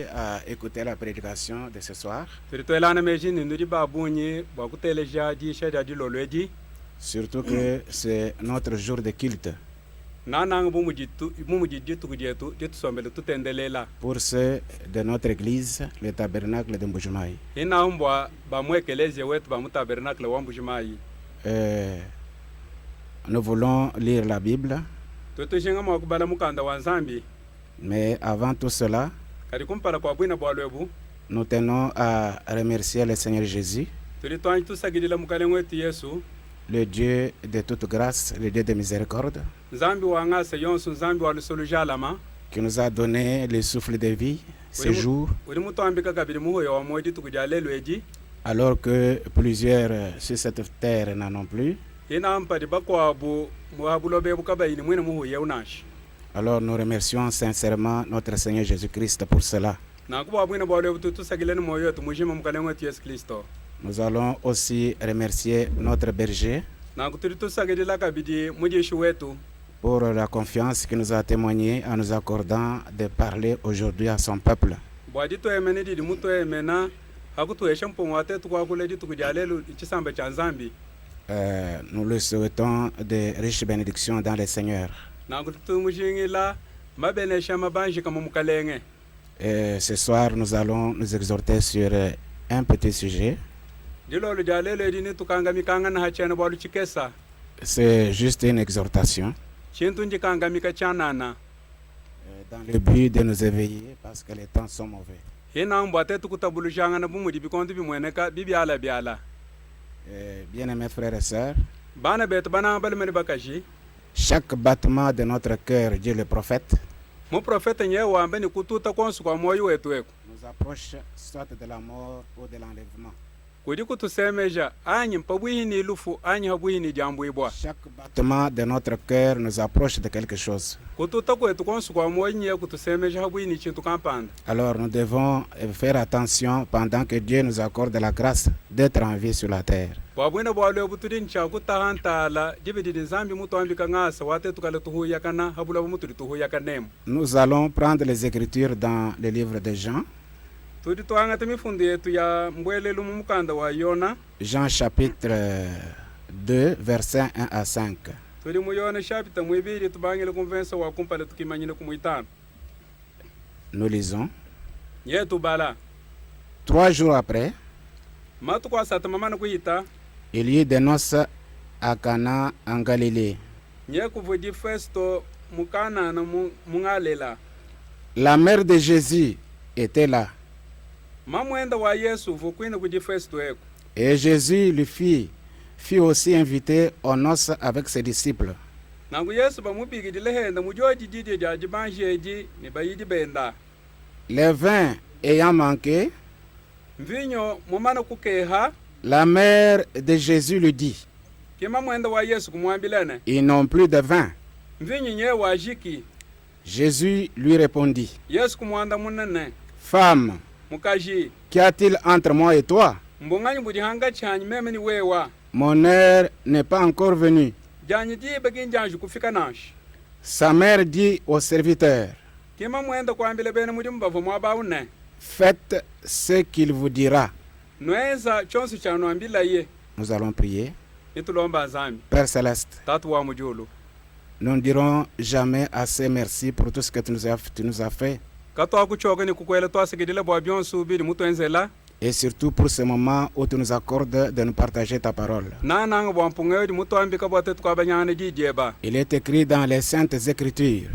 À écouter la prédication de ce soir, surtout que c'est notre jour de culte. Pour ceux de notre église, le tabernacle de Mbujimayi. Nous voulons lire la Bible, mais avant tout cela, nous tenons à remercier le Seigneur Jésus, le Dieu de toute grâce, le Dieu de miséricorde, qui nous a donné le souffle de vie ce jour, alors que plusieurs sur cette terre n'en ont plus. Alors nous remercions sincèrement notre Seigneur Jésus-Christ pour cela. Nous allons aussi remercier notre berger pour la confiance qu'il nous a témoignée en nous accordant de parler aujourd'hui à son peuple. Nous lui souhaitons de riches bénédictions dans le Seigneur. Et ce soir, nous allons nous exhorter sur un petit sujet. C'est juste une exhortation dans le but de nous éveiller parce que les temps sont mauvais. Bien-aimés frères et sœurs, chaque battement de notre cœur, dit le prophète, nous approche soit de la mort ou de l'enlèvement. Chaque battement de notre cœur nous approche de quelque chose. Alors nous devons faire attention pendant que Dieu nous accorde la grâce d'être en vie sur la terre. Nous allons prendre les Écritures dans le livre de Jean. Jean chapitre 2, versets 1 à 5. Nous lisons. 3 jours après, il y eut des noces à Cana en Galilée. La mère de Jésus était là. Et Jésus lui fut aussi invité aux noces avec ses disciples. Le vin ayant manqué, la mère de Jésus lui dit: ils n'ont plus de vin. Jésus lui répondit: femme, qu'y a-t-il entre moi et toi? Mon heure n'est pas encore venue. Sa mère dit au serviteur: faites ce qu'il vous dira. Nous allons prier. Père Céleste, nous ne dirons jamais assez merci pour tout ce que tu nous as fait. Et surtout pour ce moment où tu nous accordes de nous partager ta parole. Il est écrit dans les Saintes Écritures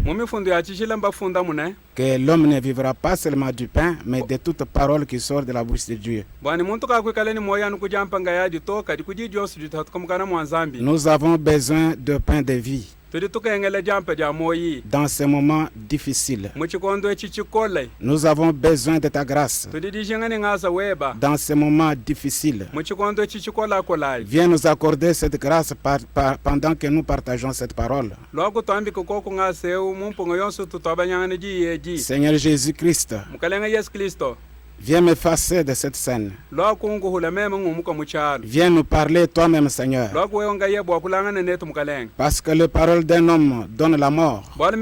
que l'homme ne vivra pas seulement du pain, mais de toute parole qui sort de la bouche de Dieu. Nous avons besoin de pain de vie dans ces moments difficiles. Nous avons besoin de ta grâce dans ces moments difficiles. Viens nous accorder cette grâce pendant que nous partageons cette parole. Seigneur Jésus-Christ, Viens m'effacer de cette scène. Viens nous parler toi-même, Seigneur. Parce que la parole d'un homme donne la mort. Il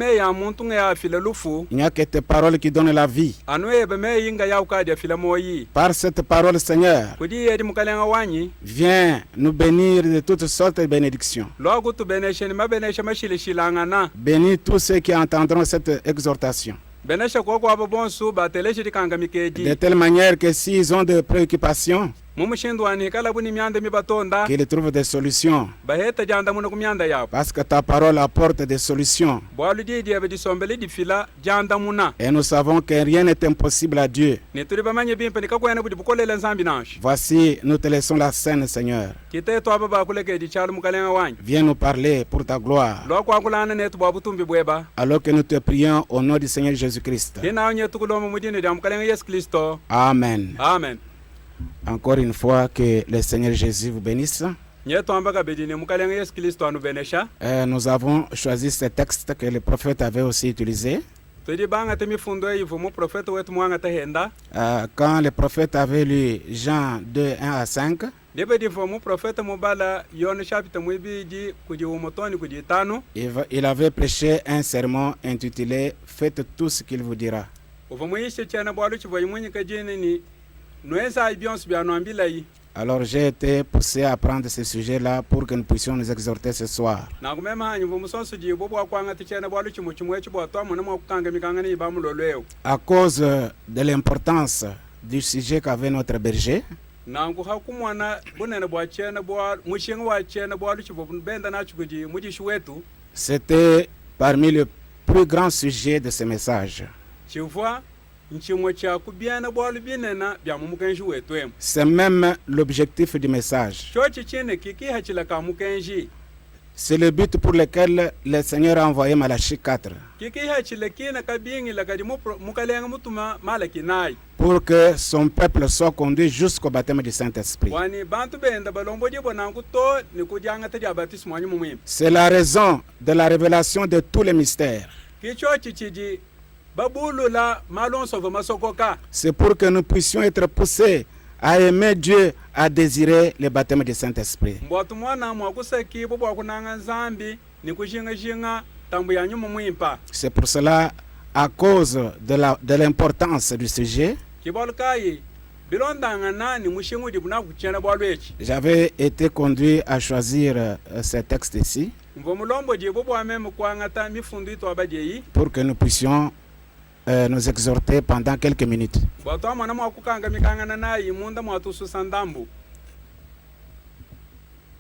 n'y a que tes paroles qui donnent la vie. Par cette parole, Seigneur, viens nous bénir de toutes sortes de bénédictions. Bénis tous ceux qui entendront cette exhortation. De telle manière que s'ils ont des préoccupations, qu'ils trouvent des solutions. Parce que ta parole apporte des solutions. Et nous savons que rien n'est impossible à Dieu. Voici, nous te laissons la scène, Seigneur. Viens nous parler pour ta gloire. Alors que nous te prions au nom du Seigneur Jésus-Christ. Amen. Amen. Encore une fois, que le Seigneur Jésus vous bénisse. Nous avons choisi ce texte que le prophète avait aussi utilisé. Quand le prophète avait lu Jean 2, 1 à 5, il avait prêché un sermon intitulé « Faites tout ce qu'il vous dira ». Alors j'ai été poussé à prendre ce sujet-là pour que nous puissions nous exhorter ce soir. À cause de l'importance du sujet qu'avait notre berger, c'était parmi les plus grands sujets de ce message. C'est même l'objectif du message. C'est le but pour lequel le Seigneur a envoyé Malachie 4. Pour que son peuple soit conduit jusqu'au baptême du Saint-Esprit. C'est la raison de la révélation de tous les mystères. C'est pour que nous puissions être poussés à aimer Dieu, à désirer le baptême du Saint-Esprit. C'est pour cela, à cause de l'importance du sujet, j'avais été conduit à choisir ce texte ici pour que nous puissions nous exhorter pendant quelques minutes.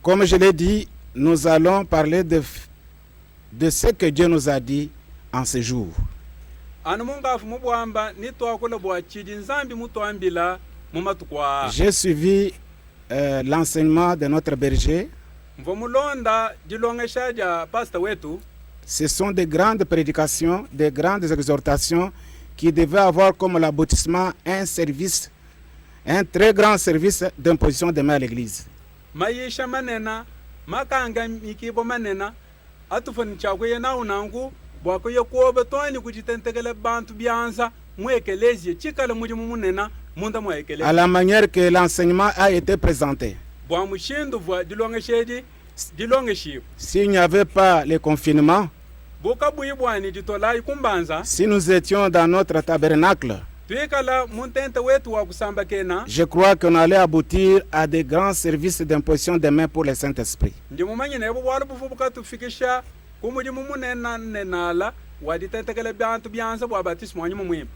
Comme je l'ai dit, nous allons parler de ce que Dieu nous a dit en ce jour. J'ai suivi l'enseignement de notre berger. Ce sont des grandes prédications, des grandes exhortations qui devaient avoir comme l'aboutissement un service, un très grand service d'imposition de main à l'église. À la manière que l'enseignement a été présenté. S'il n'y avait pas le confinement, si nous étions dans notre tabernacle, je crois qu'on allait aboutir à des grands services d'imposition de main pour le Saint-Esprit.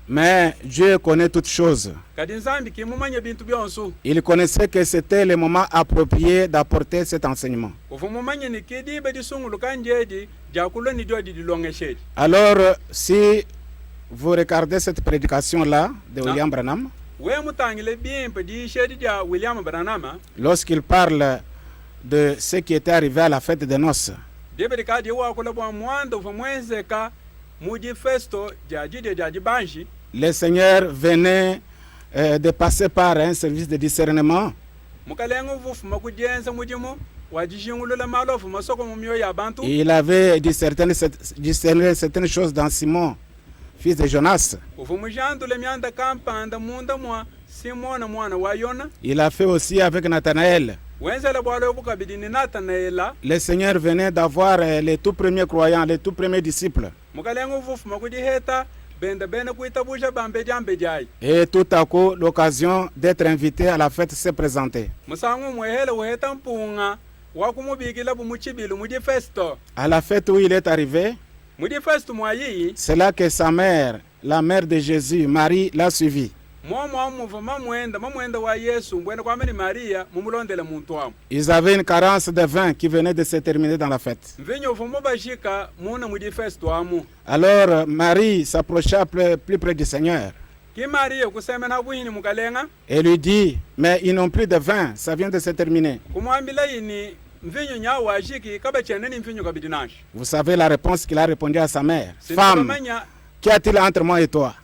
Mais Dieu connaît toutes choses. Il connaissait que c'était le moment approprié d'apporter cet enseignement. Alors, si vous regardez cette prédication-là de William Branham, lorsqu'il parle de ce qui était arrivé à la fête des noces, le Seigneur venait de passer par un service de discernement. Il avait discerné certaines choses dans Simon, fils de Jonas. Simon mwana wa Yona. Il a fait aussi avec Nathanaël. Le Seigneur venait d'avoir les tout premiers croyants, les tout premiers disciples. Et tout à coup, l'occasion d'être invité à la fête s'est présentée. À la fête où il est arrivé, c'est là que sa mère, la mère de Jésus, Marie, l'a suivi. Ils avaient une carence de vin qui venait de se terminer dans la fête. Alors Marie s'approcha plus près du Seigneur et lui dit, mais ils n'ont plus de vin, ça vient de se terminer. Vous savez la réponse qu'il a répondu à sa mère. Femme, qu'y a-t-il entre moi et toi?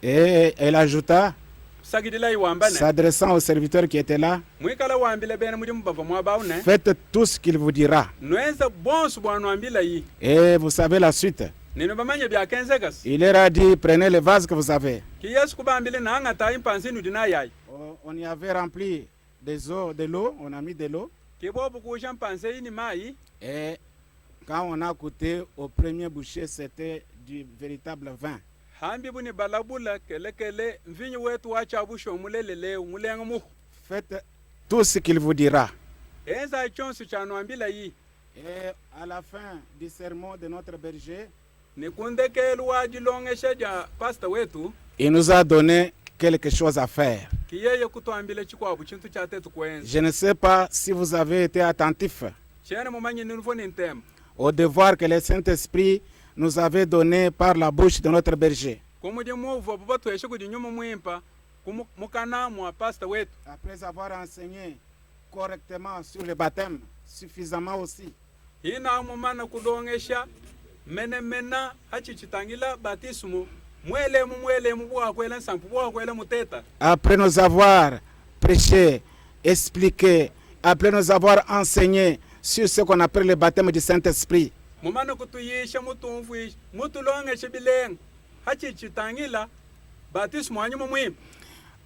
Et elle ajouta, s'adressant au serviteur qui était là, faites tout ce qu'il vous dira. Et vous savez la suite. Il leur a dit, prenez le vase que vous avez. On y avait rempli de l'eau, on a mis de l'eau. Et quand on a goûté au premier bouchée, c'était du véritable vin. Faites tout ce qu'il vous dira. Et à la fin du sermon de notre berger, il nous a donné quelque chose à faire. Je ne sais pas si vous avez été attentif au devoir que le Saint-Esprit nous avait donné par la bouche de notre berger. Après avoir enseigné correctement sur le baptême, suffisamment aussi, après nous avoir prêché, expliqué, après nous avoir enseigné sur ce qu'on appelle le baptême du Saint-Esprit,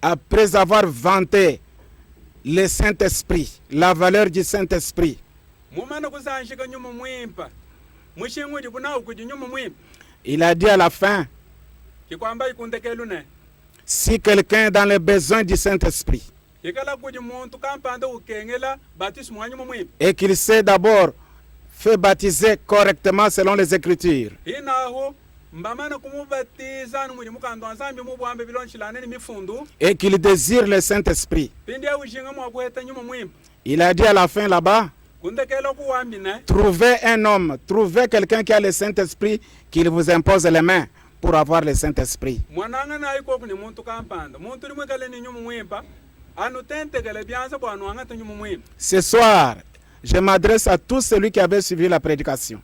après avoir vanté le Saint-Esprit, la valeur du Saint-Esprit, il a dit à la fin, si quelqu'un est dans le besoin du Saint-Esprit et qu'il sait d'abord faire baptiser correctement selon les Écritures, et qu'il désire le Saint-Esprit, il a dit à la fin là-bas, trouvez un homme, trouvez quelqu'un qui a le Saint-Esprit, qu'il vous impose les mains pour avoir le Saint-Esprit. Ce soir, je m'adresse à tous celui qui avait suivi la prédication.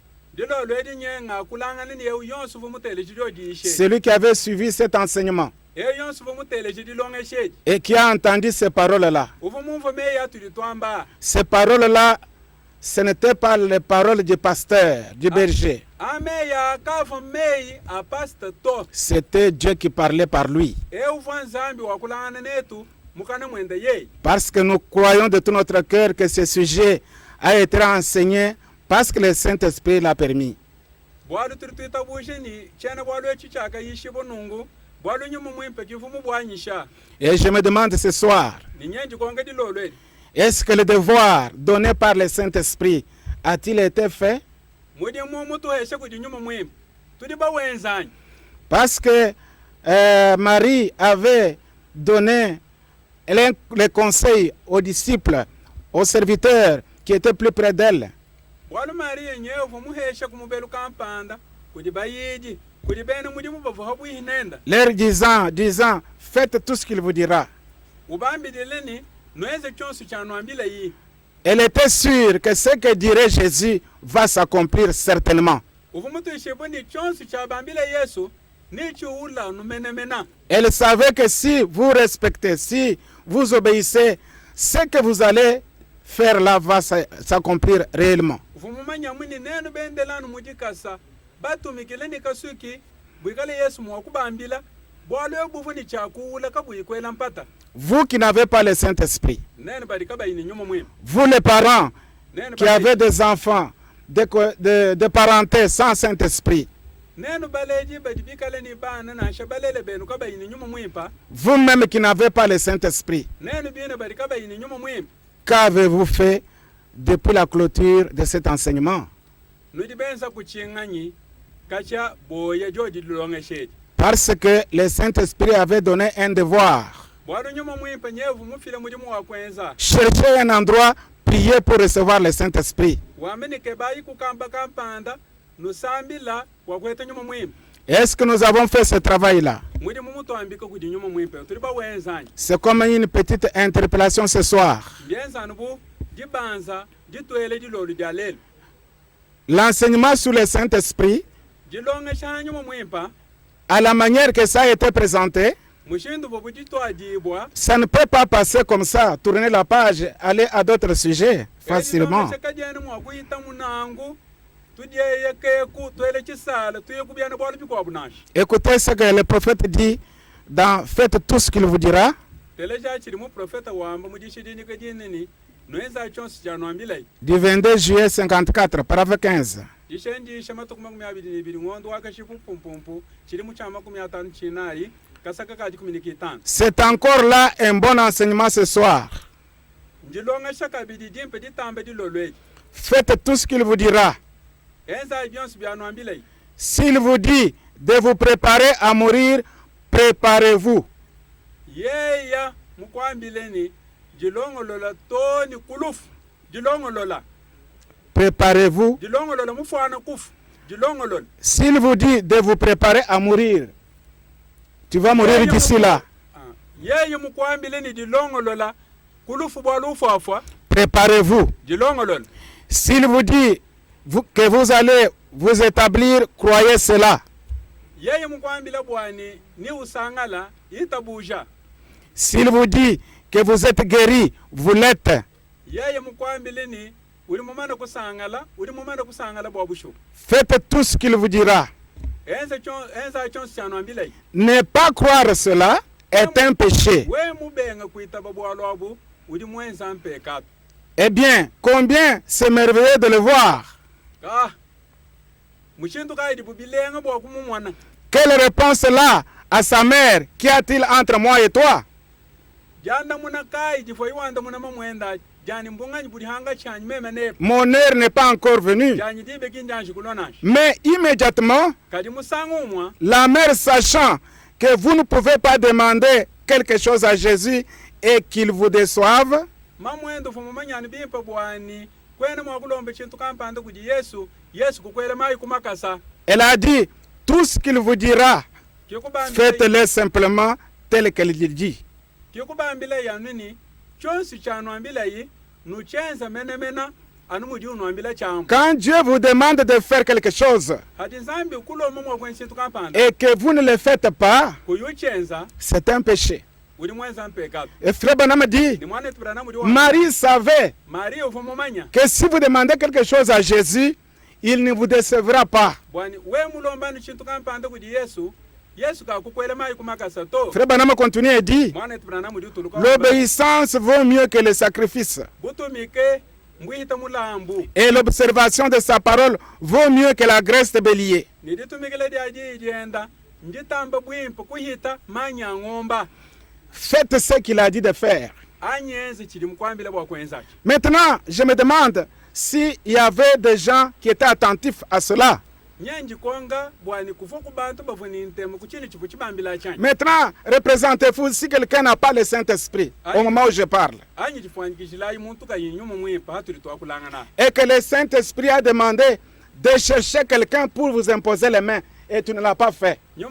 Celui qui avait suivi cet enseignement et qui a entendu ces paroles-là. Ces paroles-là, ce n'était pas les paroles du pasteur, du berger. C'était Dieu qui parlait par lui. Parce que nous croyons de tout notre cœur que ce sujet a été enseigné parce que le Saint-Esprit l'a permis. Et je me demande ce soir, est-ce que le devoir donné par le Saint-Esprit a-t-il été fait? Parce que Marie avait donné les conseils aux disciples, aux serviteurs qui étaient plus près d'elle. Leur disant, faites tout ce qu'il vous dira. Elle était sûre que ce que dirait Jésus va s'accomplir certainement. Elle savait que si vous respectez, si vous obéissez, ce que vous allez faire là va s'accomplir réellement. batumikile ni kasuki bwikale Yesu mwakubambila bwalo buvuni chakula kabuyikwela mpata. Vous qui n'avez pas le Saint-Esprit, Nene bali kabayini nyuma mwima. vous les parents Nene qui avez des enfants de parenté sans Saint-Esprit, Nene baleji badi bikale ni bana na shabalele benu kabayini nyuma mwimpa. vous-même qui n'avez pas le Saint-Esprit, Nene bine bali kabayini nyuma mwimpa. qu'avez-vous fait depuis la clôture de cet enseignement? Nudi benza kuchinganyi kacha boye joji lulonge shedi. Parce que le Saint-Esprit avait donné un devoir. Bwado nyuma mwimpa nyevu mufile mudimu wa kwenza. Cherchez un endroit, priez pour recevoir le Saint-Esprit. Wamene kebayi kukamba kampanda nusambila wakweta nyuma mwimpa. Est-ce que nous avons fait ce travail-là? Mwidi mumuto ambika kudi nyuma mwimpa. Tuliba wenzanyi. C'est comme une petite interpellation ce soir. Bienza nubu dibanza dituele dilolu dialele. L'enseignement sur le Saint-Esprit, Dilonge shana nyuma mwimpa. à la manière que ça a été présenté, Mushindu bobu dito adibwa. ça ne peut pas passer comme ça, tourner la page, aller à d'autres sujets facilement. Écoutez ce que le prophète dit dans Faites tout ce qu'il vous dira. Du 22 juillet 54, paragraphe 15. C'est encore là un bon enseignement ce soir. Faites tout ce qu'il vous dira. S'il vous dit de vous préparer à mourir, préparez-vous. Préparez-vous. S'il vous dit de vous préparer à mourir, tu vas mourir d'ici là. Préparez-vous. S'il vous dit que vous allez vous établir, croyez cela. S'il vous dit que vous êtes guéri, vous l'êtes. Faites tout ce qu'il vous dira. Ne pas croire cela est un péché. Eh bien, combien c'est merveilleux de le voir. Quelle réponse là à sa mère? Qu'y a-t-il entre moi et toi? Mon heure n'est pas encore venue. Mais immédiatement, la mère, sachant que vous ne pouvez pas demander quelque chose à Jésus et qu'il vous déçoive, elle a dit, tout ce qu'il vous dira, faites-le simplement tel qu'elle dit. Quand Dieu vous demande de faire quelque chose et que vous ne le faites pas, c'est un péché. Et Frère Branham dit, Marie savait que si vous demandez quelque chose à Jésus, il ne vous décevra pas. Frère Branham continue et dit, l'obéissance vaut mieux que le sacrifice. Et l'observation de sa parole vaut mieux que la graisse de bélier. Faites ce qu'il a dit de faire. Maintenant, je me demande s'il y avait des gens qui étaient attentifs à cela. Maintenant, représentez-vous si quelqu'un n'a pas le Saint-Esprit au moment où je parle. Et que le Saint-Esprit a demandé de chercher quelqu'un pour vous imposer les mains et tu ne l'as pas fait. Tu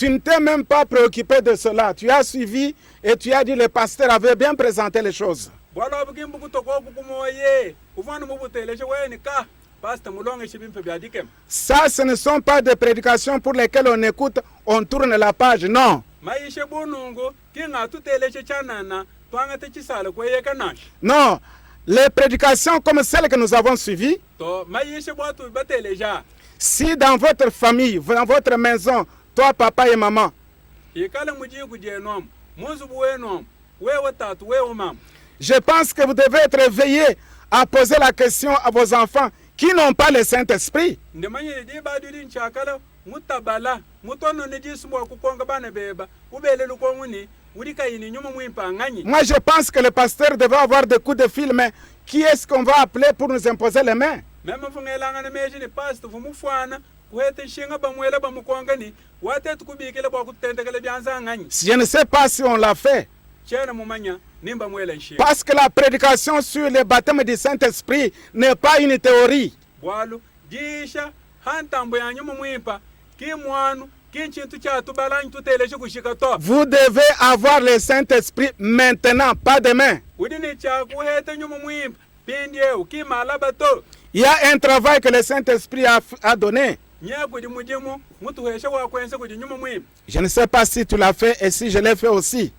ne t'es même pas préoccupé de cela. Tu as suivi et tu as dit le pasteur avait bien présenté les choses. Ça, ce ne sont pas des prédications pour lesquelles on écoute, on tourne la page, non. Non, les prédications comme celles que nous avons suivies, si dans votre famille, dans votre maison, toi, papa et maman, je pense que vous devez être éveillés à poser la question à vos enfants qui n'ont pas le Saint-Esprit. Moi, je pense que le pasteur devait avoir des coups de fil, mais qui est-ce qu'on va appeler pour nous imposer les mains? Je ne sais pas si on l'a fait. Parce que la prédication sur le baptême du Saint-Esprit n'est pas une théorie. Vous devez avoir le Saint-Esprit maintenant, pas demain. Il y a un travail que le Saint-Esprit a donné. Je ne sais pas si tu l'as fait et si je l'ai fait aussi.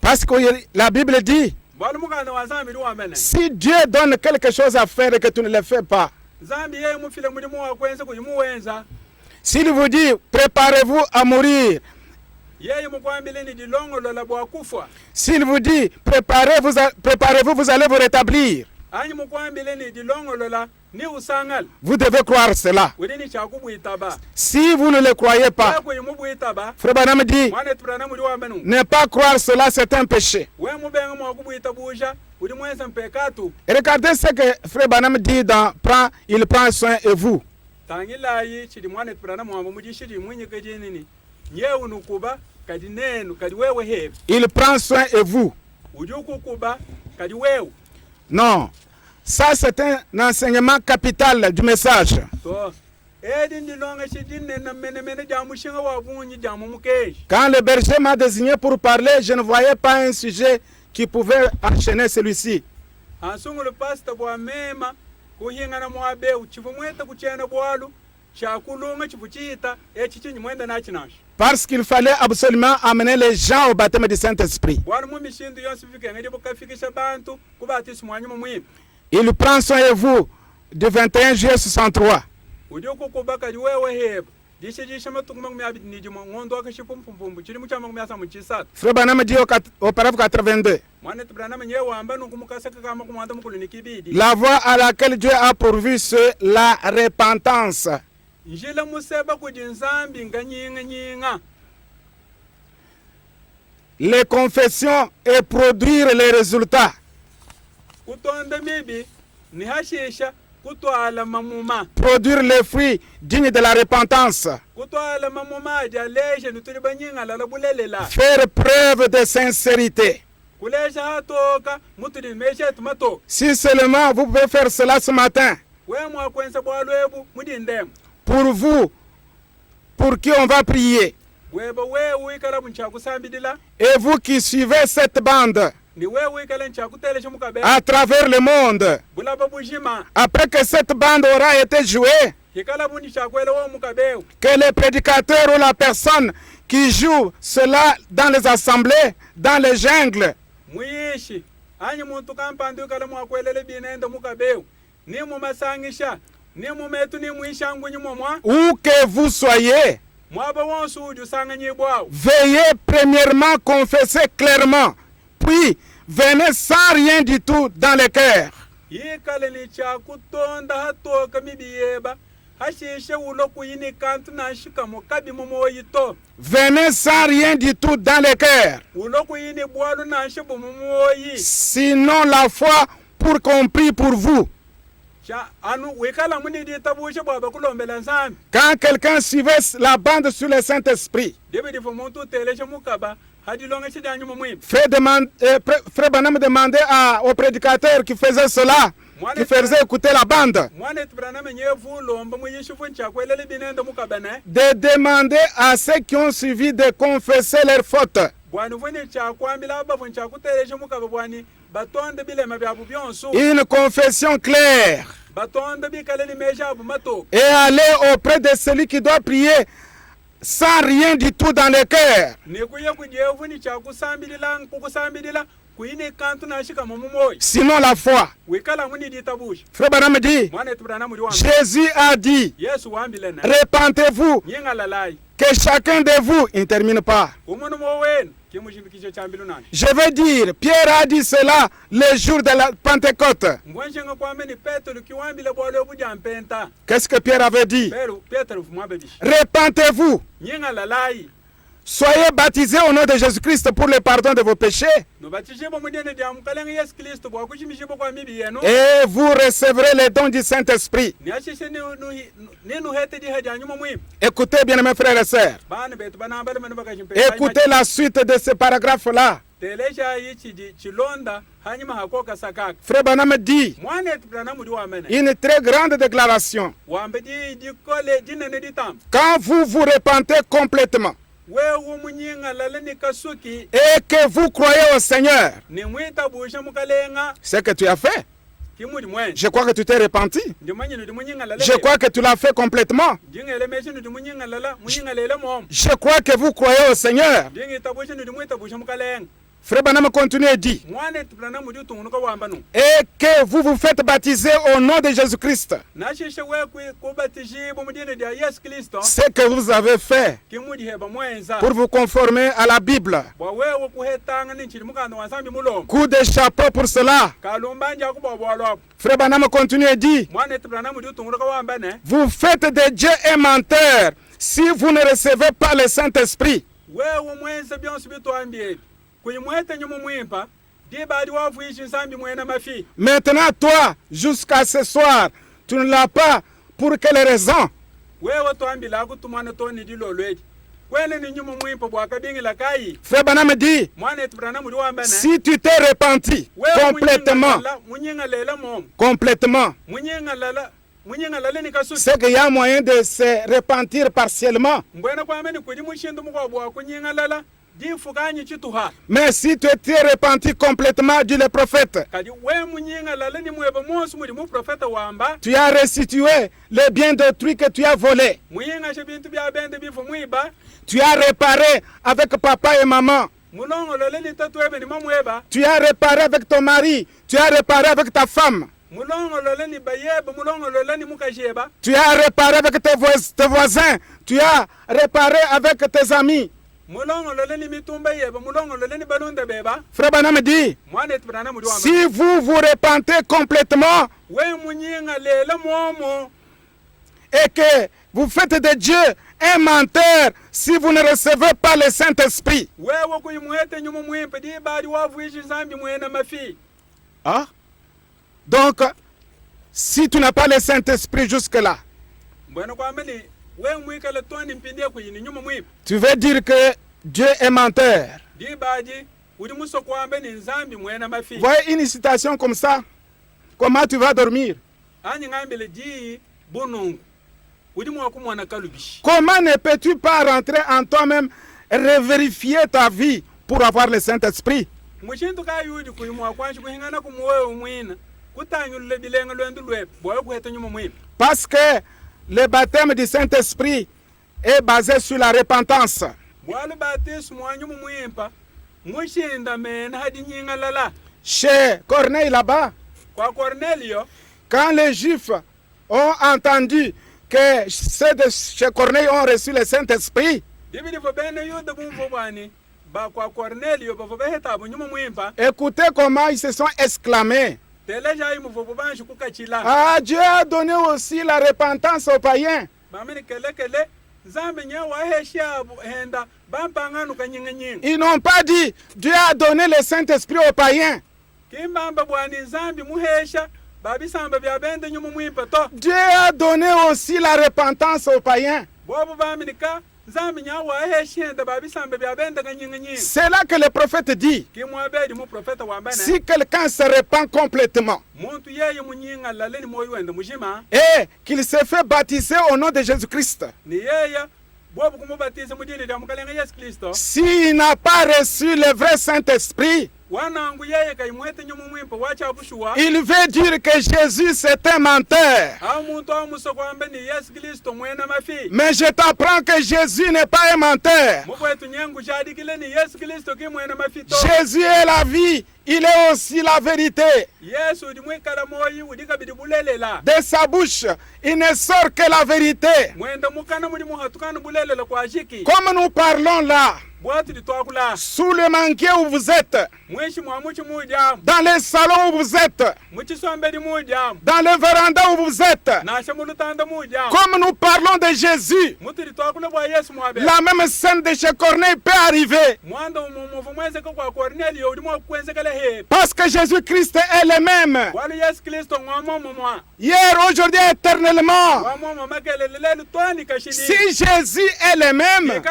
Parce que la Bible dit, si Dieu donne quelque chose à faire et que tu ne le fais pas, s'il vous dit, préparez-vous à mourir, s'il vous dit, préparez-vous, vous allez vous rétablir, vous devez croire cela. Si vous ne le croyez pas, Frère Branham dit, ne pas croire cela, c'est un péché. Et regardez ce que Frère Branham dit dans il prend soin de vous. Il prend soin de vous. Non, ça c'est un enseignement capital du message. Quand le berger m'a désigné pour parler, je ne voyais pas un sujet qui pouvait enchaîner celui-ci. Parce qu'il fallait absolument amener les gens au baptême du Saint-Esprit. Il prend soin de vous du 21 juillet 63. Frère Branham dit au paragraphe 82. La voie à laquelle Dieu a pourvu, c'est la repentance. Les confessions et produire les résultats. Produire les fruits dignes de la repentance. Faire preuve de sincérité. Si seulement vous pouvez faire cela ce matin. Pour vous, pour qui on va prier. Et vous qui suivez cette bande à travers le monde, après que cette bande aura été jouée, que le prédicateur ou la personne qui joue cela dans les assemblées, dans les jungles, où que vous soyez, veuillez premièrement confesser clairement, puis venez sans rien du tout dans le cœur. Venez sans rien du tout dans le cœur. Sinon la foi pour qu'on prie pour vous. Quand quelqu'un suivait la bande sur le Saint-Esprit, Frère Branham demandait au prédicateur qui faisait cela, qui faisait écouter la bande, de demander à ceux qui ont suivi de confesser leurs fautes. Une confession claire. Et aller auprès de celui qui doit prier sans rien du tout dans le cœur. Sinon la foi. Frère Branham dit, Jésus a dit, répentez-vous, que chacun de vous ne termine pas. Je veux dire, Pierre a dit cela le jour de la Pentecôte. Qu'est-ce que Pierre avait dit? Répentez-vous. Soyez baptisés au nom de Jésus-Christ pour le pardon de vos péchés. Et vous recevrez les dons du Saint-Esprit. Écoutez bien mes frères et sœurs. Écoutez la suite de ce paragraphe-là. Frère Branham dit une très grande déclaration. Quand vous vous repentez complètement et que vous croyez au Seigneur, ce que tu as fait, je crois que tu t'es repenti. Je crois que tu l'as fait complètement. Je crois que vous croyez au Seigneur. Frère Branham continue et dit, et que vous vous faites baptiser au nom de Jésus-Christ. Ce que vous avez fait pour vous conformer à la Bible. Coup de chapeau pour cela. Frère Branham continue et dit, vous faites de Dieu un menteur si vous ne recevez pas le Saint-Esprit. Maintenant, toi, jusqu'à ce soir, tu ne l'as pas. Pour quelle raison? Frère Branham dit, si tu t'es repenti complètement, c'est qu'il y a moyen de se repentir partiellement. Mais si tu étais repenti complètement, dit le prophète, tu as restitué les biens d'autrui que tu as volés. Tu as réparé avec papa et maman. Tu as réparé avec ton mari. Tu as réparé avec ta femme. Tu as réparé avec tes voisins. Tu as réparé avec tes amis. Frère Branham dit, si vous vous repentez complètement et que vous faites de Dieu un menteur si vous ne recevez pas le Saint-Esprit. Ah? Donc, si tu n'as pas le Saint-Esprit jusque-là, tu veux dire que Dieu est menteur. Voyez une citation comme ça. Comment tu vas dormir? Comment ne peux-tu pas rentrer en toi-même et revérifier ta vie pour avoir le Saint-Esprit? Parce que le baptême du Saint-Esprit est basé sur la repentance. Chez Corneille là-bas, quand les Juifs ont entendu que ceux de chez Corneille ont reçu le Saint-Esprit, écoutez comment ils se sont exclamés. Ah, Dieu a donné aussi la repentance aux païens. Ils n'ont pas dit Dieu a donné le Saint-Esprit aux païens. Dieu a donné aussi la repentance aux païens. C'est là que le prophète dit, si quelqu'un se repent complètement et qu'il se fait baptiser au nom de Jésus-Christ, s'il n'a pas reçu le vrai Saint-Esprit, Il veut dire que Jésus c'est un menteur. Mais je t'apprends que Jésus n'est pas un menteur. Jésus est la vie. Il est aussi la vérité. De sa bouche, il ne sort que la vérité. Comme nous parlons là, sous le manquet où vous êtes, dans les salons où vous êtes, dans les vérandas où vous êtes, comme nous parlons de Jésus, la même scène de chez Corneille peut arriver. Parce que Jésus-Christ est le même. Hier, aujourd'hui, éternellement. Si Jésus est le même,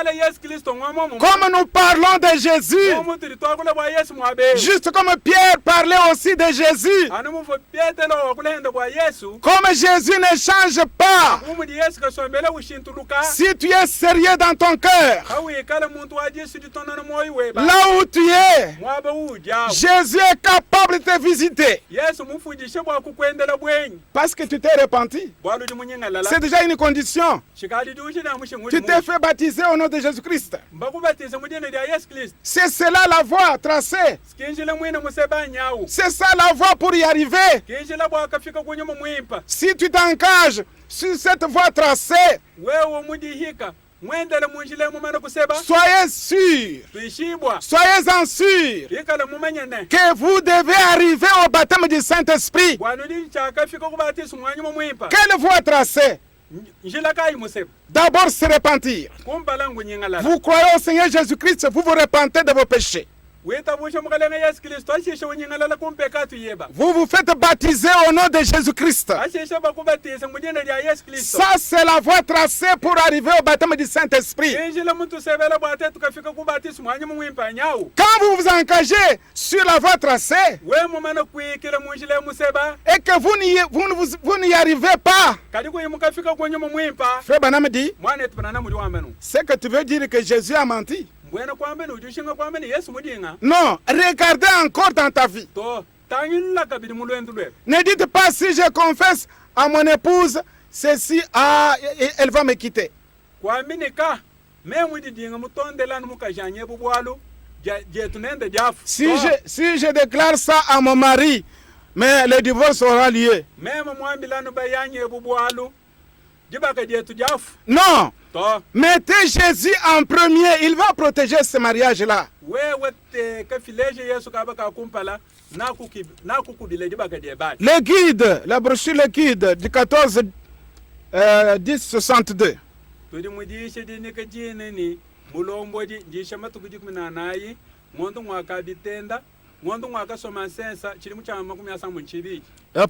comme nous parlons de Jésus, juste comme Pierre parlait aussi de Jésus, comme Jésus ne change pas, si tu es sérieux dans ton cœur, là où tu es, Jésus est capable de te visiter. Parce que tu t'es repenti. C'est déjà une condition. Tu t'es fait baptiser au nom de Jésus-Christ. C'est cela la voie tracée. C'est ça la voie pour y arriver. Si tu t'engages sur cette voie tracée, soyez sûr, soyez-en sûr que vous devez arriver au baptême du Saint-Esprit. Quelle voie tracée? D'abord se repentir. Vous croyez au Seigneur Jésus-Christ, vous vous repentez de vos péchés. Vous vous faites baptiser au nom de Jésus-Christ. Ça, c'est la voie tracée pour arriver au baptême du Saint-Esprit. Quand vous vous engagez sur la voie tracée et que vous n'y arrivez pas, Frère Branham dit, c'est que tu veux dire que Jésus a menti. Non, regardez encore dans ta vie. Ne dites pas si je confesse à mon épouse ceci, elle va me quitter. Si je déclare ça à mon mari, mais le divorce aura lieu. Non. Mettez Jésus en premier, il va protéger ce mariage-là. Le guide, la brochure, le guide du 14 10 62.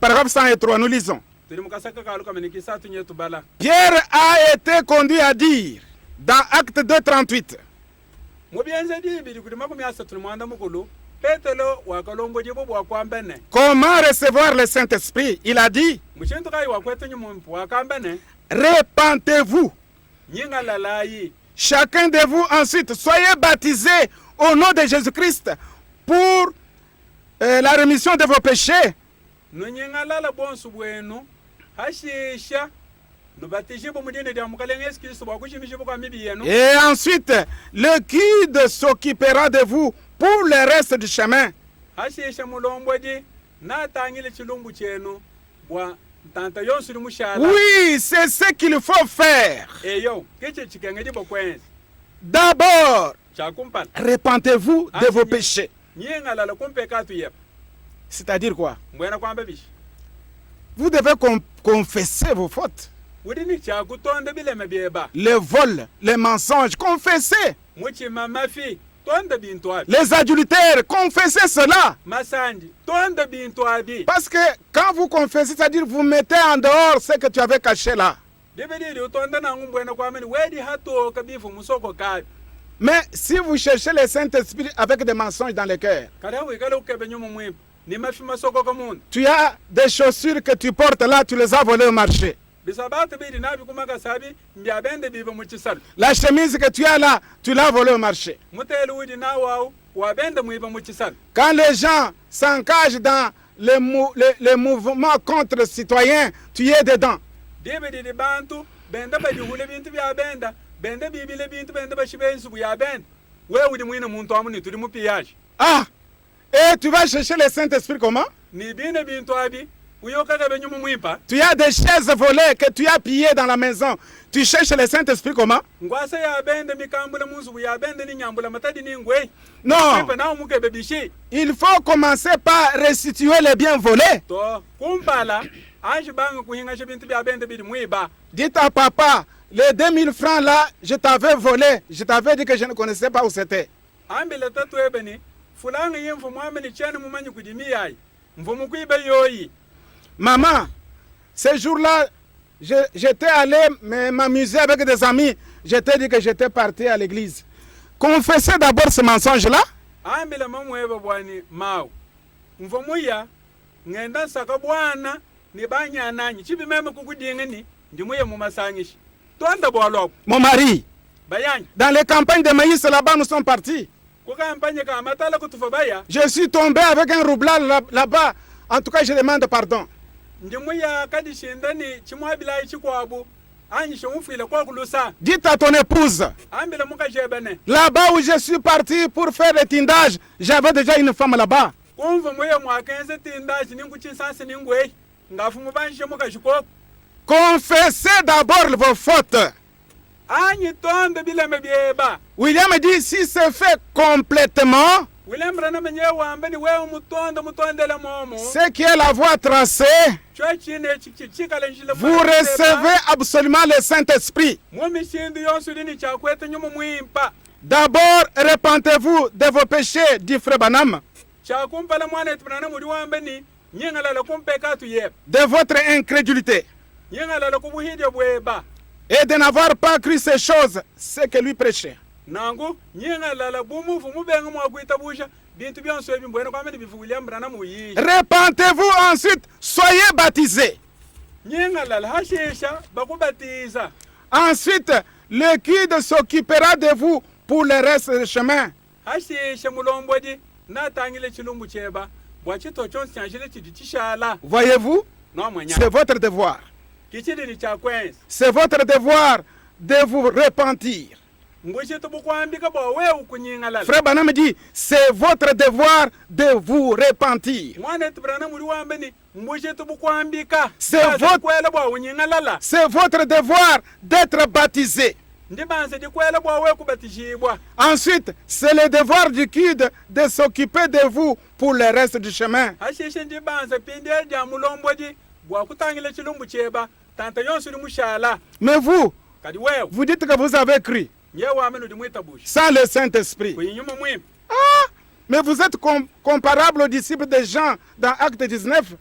Paragraphe 103, nous lisons. Pierre a été conduit à dire dans Acte 2:38. Comment recevoir le Saint-Esprit? Il a dit, répentez-vous. Chacun de vous ensuite, soyez baptisés au nom de Jésus-Christ pour la rémission de vos péchés. Et ensuite, le guide s'occupera de vous pour le reste du chemin. Oui, c'est ce qu'il faut faire. D'abord, repentez-vous de vos péchés. C'est-à-dire quoi? Vous devez confesser vos fautes. Le vol, les mensonges, confessez. Les adultères, confessez cela. Parce que quand vous confessez, c'est-à-dire vous mettez en dehors ce que tu avais caché là. Mais si vous cherchez le Saint-Esprit avec des mensonges dans le cœur, tu as des chaussures que tu portes là, tu les as volées au marché. La chemise que tu as là, tu l'as volée au marché. Quand les gens s'engagent dans les mouvements contre citoyens, tu es dedans. Ah, et tu vas chercher le Saint-Esprit comment? Tu as des chaises volées que tu as pillées dans la maison. Tu cherches le Saint-Esprit comment? Non. Il faut commencer par restituer les biens volés. Dites à papa, les 2000 francs là, je t'avais volé. Je t'avais dit que je ne connaissais pas où c'était. Maman, ce jour-là, j'étais allé m'amuser avec des amis. Je t'ai dit que j'étais parti à l'église. Confessez d'abord ce mensonge-là. Mon mari, dans les campagnes de maïs là-bas, nous sommes partis. Je suis tombé avec un roublard là-bas. En tout cas, je demande pardon. Dites à ton épouse, là-bas où je suis parti pour faire le tindage, j'avais déjà une femme là-bas. Confessez d'abord vos fautes. William dit, si c'est fait complètement, ce qui est la voie tracée, vous recevez absolument le Saint-Esprit. D'abord, repentez-vous de vos péchés, dit Frère Branham, de votre incrédulité et de n'avoir pas cru ces choses, ce que lui prêchait. Repentez-vous ensuite, soyez baptisés. Ensuite, le guide s'occupera de vous pour le reste du chemin. Voyez-vous, c'est votre devoir. C'est votre devoir de vous repentir. Frère Branham dit, c'est votre devoir de vous repentir. C'est votre devoir d'être baptisé. Ensuite, c'est le devoir du guide de s'occuper de vous pour le reste du chemin. Mais vous dites que vous avez cru sans le Saint-Esprit. Ah, mais vous êtes comparable aux disciples de Jean dans Acte 19.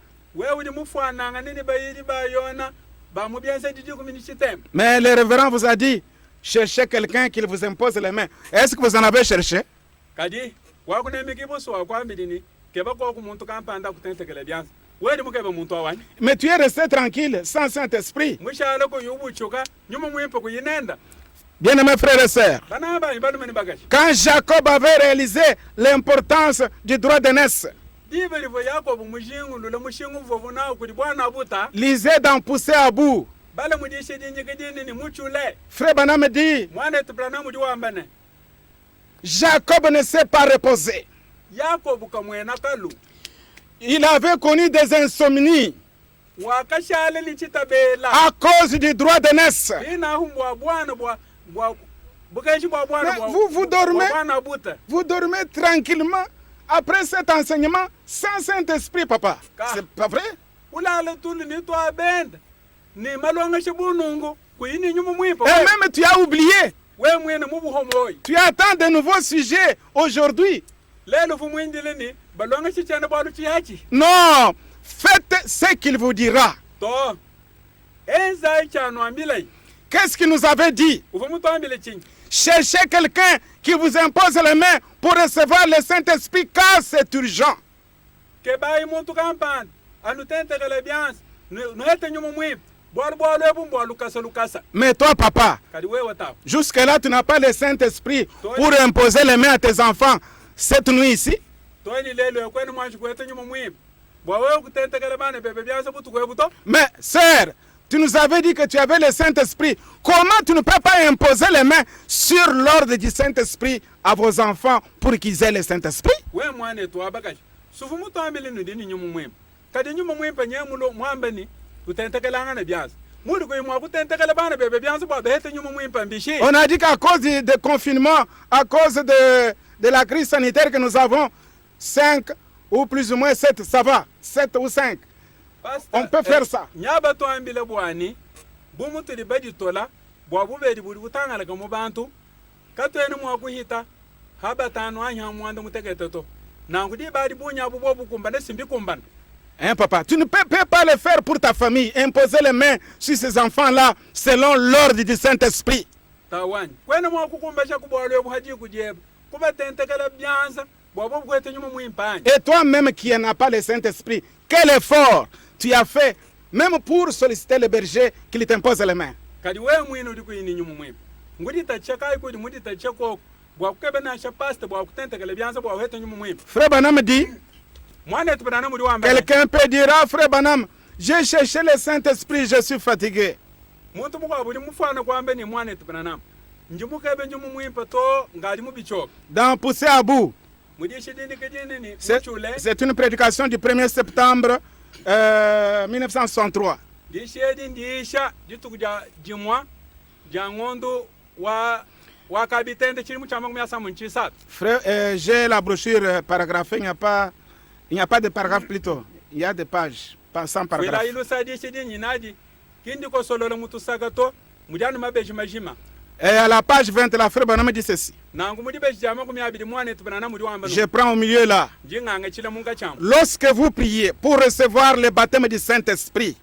Mais le révérend vous a dit, cherchez quelqu'un qui vous impose les mains. Est-ce que vous en avez cherché? Mais tu es resté tranquille sans Saint-Esprit. Bien-aimés frères et sœurs, quand Jacob avait réalisé l'importance du droit d'aînesse, lisez dans Poussé à bout. Frère Branham dit, Jacob ne s'est pas reposé. Il avait connu des insomnies à cause du droit d'aînesse. Vous dormez tranquillement après cet enseignement sans Saint-Esprit, papa. C'est pas vrai? Et même tu as oublié. Tu attends de nouveaux sujets aujourd'hui. Non, faites ce qu'il vous dira. Qu'est-ce qu'il nous avait dit? Cherchez quelqu'un qui vous impose les mains pour recevoir le Saint-Esprit car c'est urgent. Mais toi, papa, jusque-là, tu n'as pas le Saint-Esprit pour imposer les mains à tes enfants cette nuit ici. Mais, sœur, tu nous avais dit que tu avais le Saint-Esprit. Comment tu ne peux pas imposer les mains sur l'ordre du Saint-Esprit à vos enfants pour qu'ils aient le Saint-Esprit? On a dit qu'à cause du confinement, à cause de la crise sanitaire que nous avons, 5 ou plus ou moins 7, ça va, 7 ou 5. On peut faire ça. Hein, papa, tu ne peux pas le faire pour ta famille, imposer les mains sur ces enfants-là selon l'ordre du Saint-Esprit. Et toi-même qui n'as pas le Saint-Esprit, quel effort tu as fait, même pour solliciter le berger qu'il t'impose les mains? Frère Branham dit, quelqu'un peut dire, ah, Frère Branham, j'ai cherché le Saint-Esprit, je suis fatigué. Dans Poussé à bout, c'est une prédication du 1er septembre 1963. Frère, j'ai la brochure paragraphée, il n'y a pas de paragraphe plutôt, il y a des pages, pas 100 paragraphes. Et à la page 20, la frère Branham dit ceci. Je prends au milieu là. Lorsque vous priez pour recevoir le baptême du Saint-Esprit,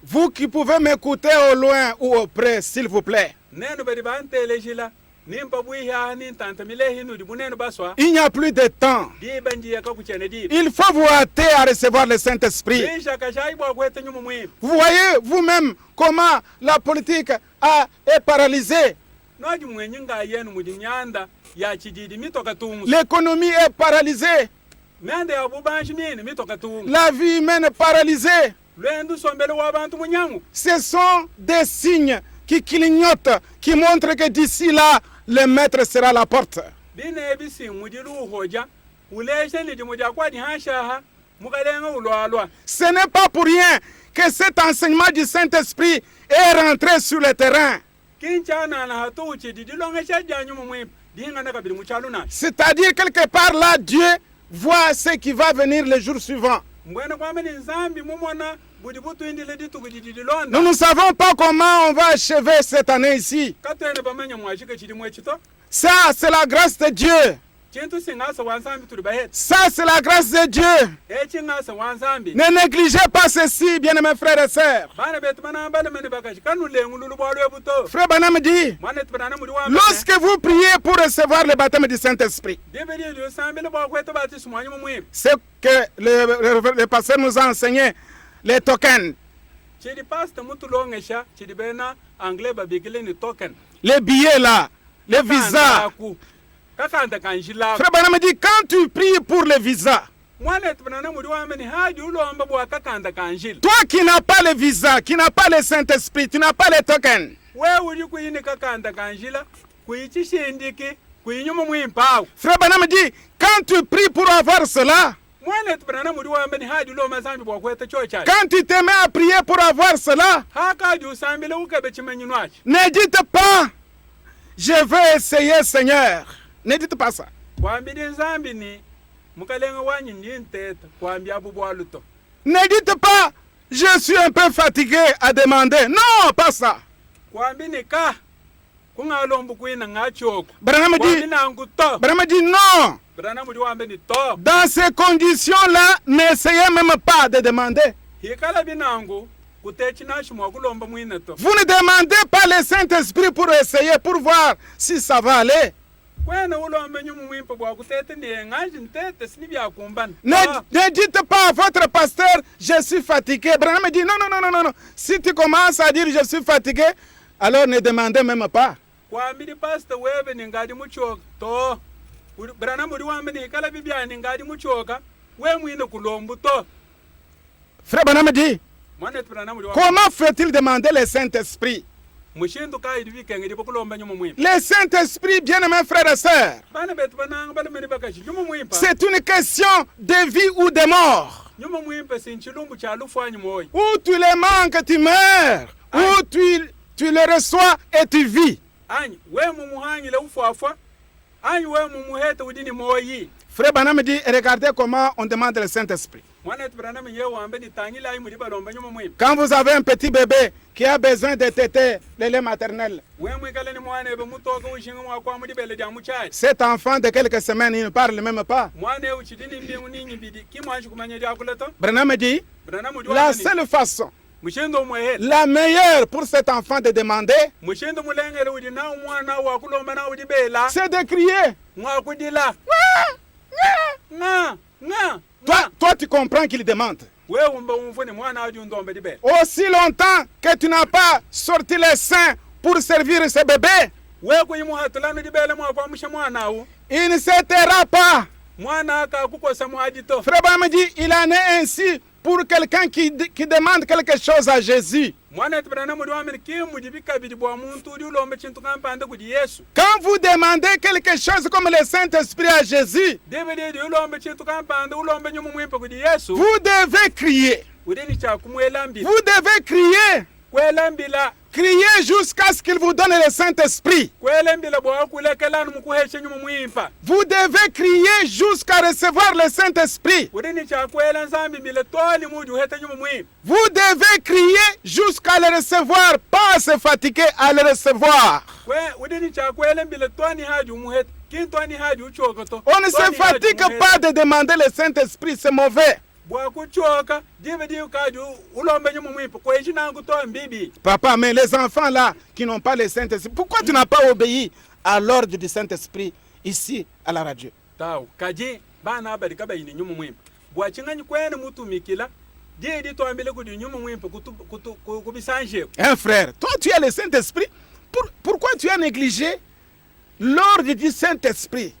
vous qui pouvez m'écouter au loin ou au près, s'il vous plaît. Il n'y a plus de temps. Il faut vous hâter à recevoir le Saint-Esprit. Vous voyez vous-même comment la politique est paralysée. L'économie est paralysée. La vie humaine est paralysée. Ce sont des signes qui clignotent, qui montrent que d'ici là, le maître sera à la porte. Ce n'est pas pour rien que cet enseignement du Saint-Esprit est rentré sur le terrain. C'est-à-dire quelque part là, Dieu voit ce qui va venir le jour suivant. Nous ne savons pas comment on va achever cette année ici. Ça, c'est la grâce de Dieu. Ça, c'est la grâce de Dieu. Ne négligez pas ceci, bien-aimés frères et sœurs. Frère Branham dit, lorsque vous priez pour recevoir le baptême du Saint-Esprit, c'est que le pasteur nous a enseigné, les tokens. Les billets là, les visas. Frère Branham dit, quand tu pries pour le visa, toi qui n'as pas le visa, qui n'as pas le Saint-Esprit, tu n'as pas les tokens. Frère Branham dit, quand tu pries pour avoir cela, quand tu te mets à prier pour avoir cela, ne dites pas, je vais essayer, Seigneur. Ne dites pas ça. Ne dites pas, je suis un peu fatigué à demander. Non, pas ça. Branham dit non. Dans ces conditions-là, n'essayez même pas de demander. Vous ne demandez pas le Saint-Esprit pour essayer, pour voir si ça va aller. Ne dites pas à votre pasteur, je suis fatigué. Branham dit, non, non, non, non, non. Si tu commences à dire, je suis fatigué, alors ne demandez même pas. Frère Branham dit, comment fait-il demander le Saint-Esprit? Le Saint-Esprit, bien-aimés frères et sœurs, c'est une question de vie ou de mort. Ou tu le manques, tu meurs. Ou tu le reçois et tu vis. Frère Branham dit, regardez comment on demande le Saint-Esprit. Quand vous avez un petit bébé qui a besoin de téter, le lait maternel, cet enfant de quelques semaines, il ne parle même pas. Branham dit, la seule façon, la meilleure pour cet enfant de demander, c'est de crier. Toi, tu comprends qu'il demande. Aussi longtemps que tu n'as pas sorti les seins pour servir ce bébé, il ne se taira pas. Frère Branham dit, il en est ainsi pour quelqu'un qui demande quelque chose à Jésus. Quand vous demandez quelque chose comme le Saint-Esprit à Jésus, vous devez crier. Vous devez crier. Criez jusqu'à ce qu'il vous donne le Saint-Esprit. Vous devez crier jusqu'à recevoir le Saint-Esprit. Vous devez crier jusqu'à le recevoir, pas se fatiguer à le recevoir. On ne se fatigue pas de demander le Saint-Esprit, c'est mauvais. Papa, mais les enfants là qui n'ont pas le Saint-Esprit, pourquoi tu n'as pas obéi à l'ordre du Saint-Esprit ici à la radio? Un frère, toi tu as le Saint-Esprit, pourquoi tu as négligé l'ordre du Saint-Esprit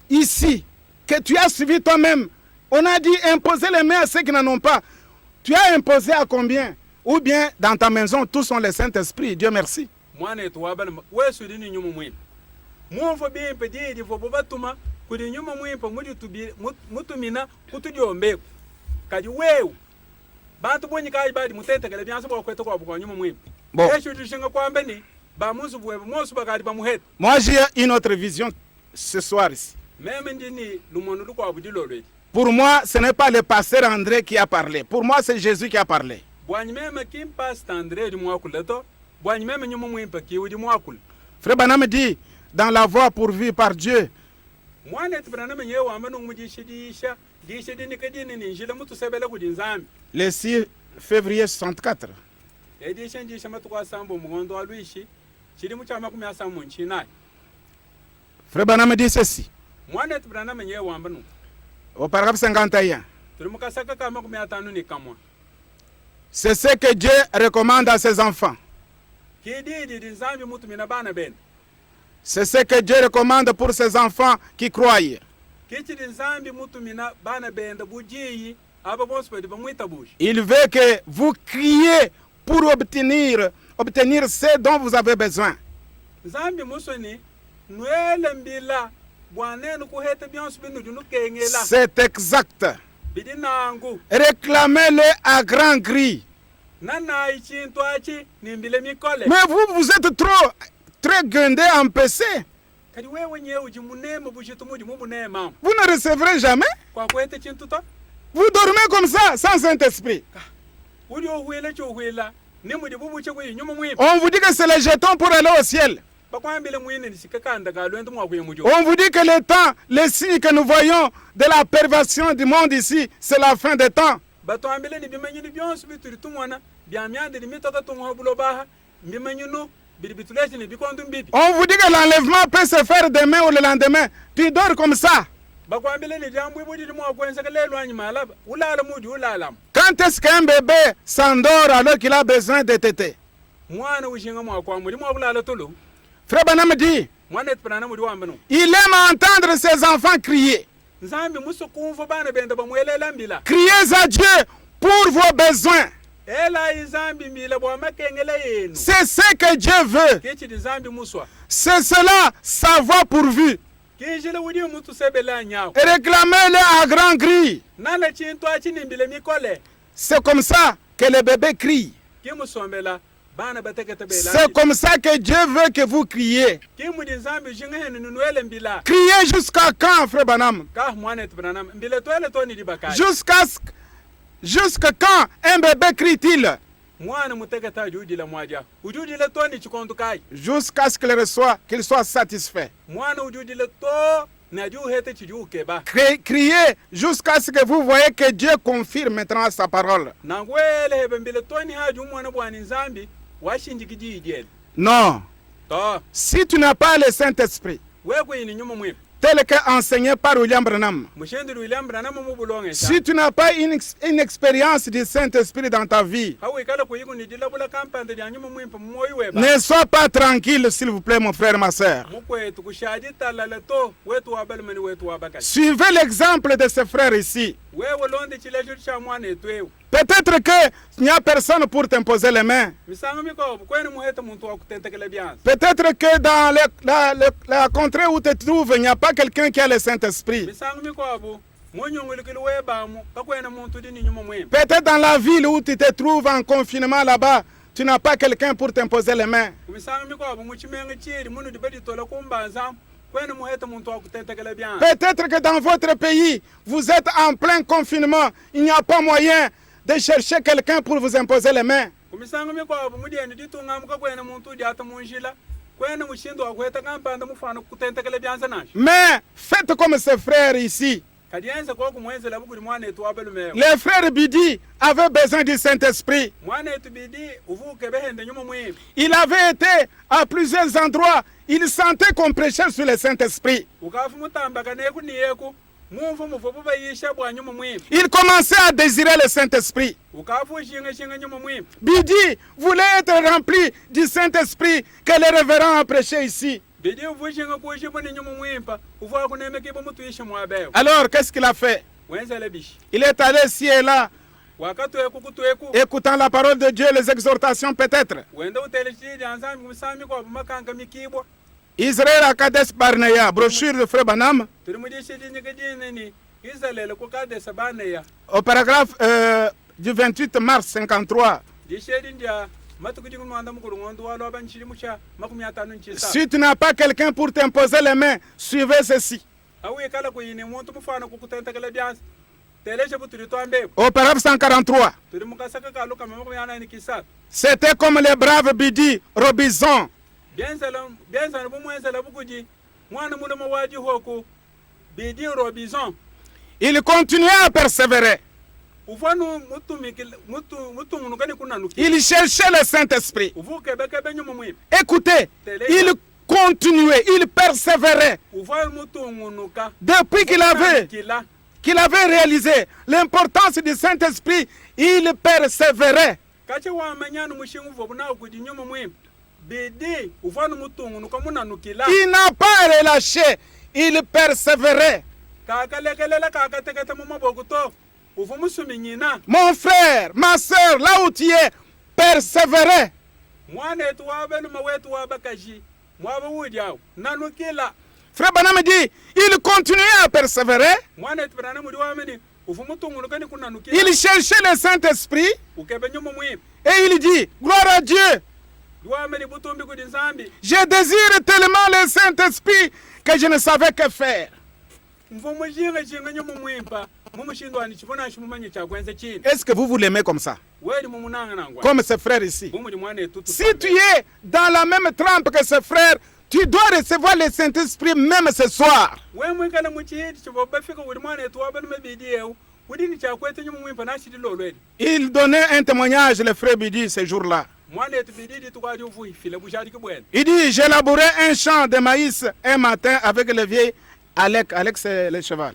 ici que tu as suivi toi-même? On a dit imposer les mains à ceux qui n'en ont pas. Tu as imposé à combien? Ou bien dans ta maison, tous ont le Saint-Esprit. Dieu merci. Bon. Moi j'ai une autre vision ce soir ici. Pour moi, ce n'est pas le pasteur André qui a parlé. Pour moi, c'est Jésus qui a parlé. Frère Branham dit, dans la voie pourvue par Dieu, le 6 février 64, Frère Branham dit ceci. Au paragraphe 51. C'est ce que Dieu recommande à ses enfants. C'est ce que Dieu recommande pour ses enfants qui croient. Il veut que vous criez pour obtenir ce dont vous avez besoin. C'est exact. Réclamez-le à grand cri. Mais vous êtes très guindé, empêché. Vous ne recevrez jamais. Vous dormez comme ça, sans Saint-Esprit. On vous dit que c'est les jetons pour aller au ciel. On vous dit que le temps, les signes que nous voyons de la perversion du monde ici, c'est la fin des temps. On vous dit que l'enlèvement peut se faire demain ou le lendemain. Tu dors comme ça. Quand est-ce qu'un bébé s'endort alors qu'il a besoin de téter? Frère Branham dit, il aime entendre ses enfants crier. Criez à Dieu pour vos besoins. C'est ce que Dieu veut. C'est cela, sa voix pourvue. Et réclamez-le à grand cri. C'est comme ça que le bébé crie. C'est comme ça que Dieu veut que vous criez. Criez jusqu'à quand, frère Branham? Jusqu'à quand un bébé crie-t-il? Jusqu'à ce qu'il soit satisfait. Criez jusqu'à ce que vous voyez que Dieu confirme maintenant sa parole. Non. Si tu n'as pas le Saint-Esprit, tel qu'enseigné par William Branham, si tu n'as pas une expérience du Saint-Esprit dans ta vie, ne sois pas tranquille, s'il vous plaît, mon frère, ma soeur. Suivez l'exemple de ce frère ici. Peut-être qu'il n'y a personne pour t'imposer les mains. Peut-être que dans la contrée où tu te trouves, il n'y a pas quelqu'un qui a le Saint-Esprit. Peut-être dans la ville où tu te trouves en confinement là-bas, tu n'as pas quelqu'un pour t'imposer les mains. Peut-être que dans votre pays, vous êtes en plein confinement, il n'y a pas moyen de chercher quelqu'un pour vous imposer les mains. Mais faites comme ces frères ici. Les frères Bidi avaient besoin du Saint-Esprit. Il avait été à plusieurs endroits. Il sentait qu'on prêchait sur le Saint-Esprit. Il commençait à désirer le Saint-Esprit. Bidi voulait être rempli du Saint-Esprit que le révérend a prêché ici. Alors, qu'est-ce qu'il a fait? Il est allé ici et là, écoutant la parole de Dieu, les exhortations peut-être. Israël à Kadesh Barnea, brochure de Frère Branham. Au paragraphe du 28 mars 53. Si tu n'as pas quelqu'un pour t'imposer les mains, suivez ceci. Au paragraphe 143. C'était comme les braves Bidi, Robinson. Il continuait à persévérer. Il cherchait le Saint-Esprit. Écoutez, il continuait, il persévérait. Depuis qu'il avait réalisé l'importance du Saint-Esprit, il persévérait. Il n'a pas relâché, il persévérait. Mon frère, ma soeur, là où tu es, persévérer. Frère Branham dit, il continuait à persévérer. Il cherchait le Saint-Esprit. Et il dit, gloire à Dieu. Je désire tellement le Saint-Esprit que je ne savais que faire. Est-ce que vous l'aimez comme ça? Comme ce frère ici. Si tu es dans la même trempe que ce frère, tu dois recevoir le Saint-Esprit même ce soir. Il donnait un témoignage, le frère Bidi, ce jour-là. Il dit, j'ai labouré un champ de maïs un matin avec le vieil Alec. Alec, c'est le cheval.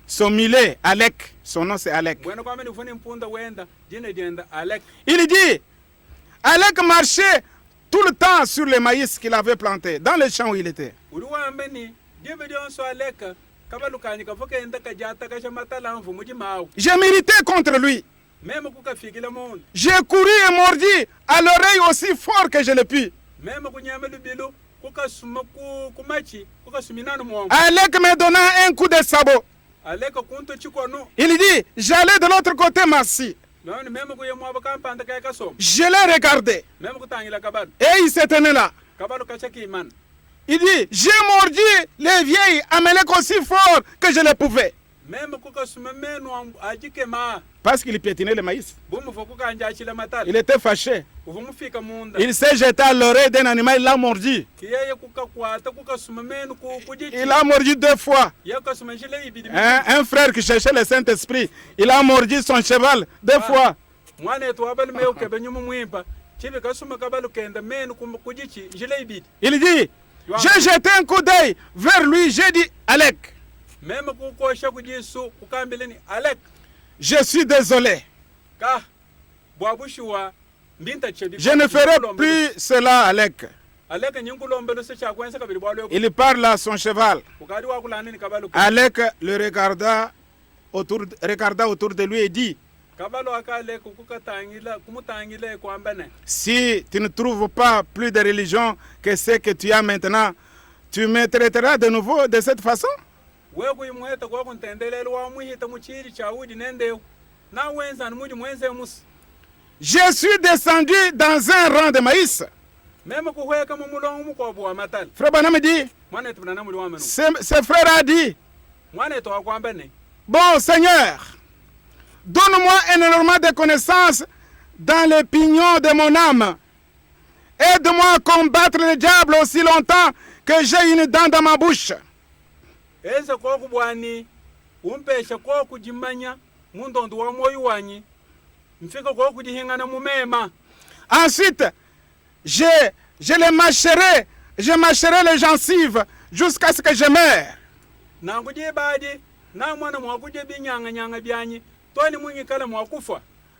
Son mulet, Alec, son nom c'est Alec. Il dit, Alec marchait tout le temps sur le maïs qu'il avait planté, dans le champ où il était. J'ai milité contre lui. J'ai couru et mordu à l'oreille aussi fort que je l'ai pu. Alec me donna un coup de sabot. Il dit, j'allais de l'autre côté, merci. Je l'ai regardé. Et il s'est tenu là. Il dit, j'ai mordu les vieilles Amalek aussi fort que je le pouvais. Parce qu'il piétinait le maïs. Il était fâché. Il s'est jeté à l'oreille d'un animal, il l'a mordu. Il a mordu 2 fois. Un frère qui cherchait le Saint-Esprit, il a mordu son cheval 2 fois. Il dit, j'ai jeté un coup d'œil vers lui, j'ai dit, Alec, je suis désolé. Je ne ferai plus cela, Alec. Il parle à son cheval. Alec le regarda autour de lui et dit, si tu ne trouves pas plus de religion que ce que tu as maintenant, tu me traiteras de nouveau de cette façon? Je suis descendu dans un rang de maïs. Frère Branham dit, ce frère a dit, bon Seigneur, donne-moi énormément de connaissances dans les pignons de mon âme. Aide-moi à combattre le diable aussi longtemps que j'ai une dent dans ma bouche. Ensuite, je mâcherai les gencives jusqu'à ce que je meure.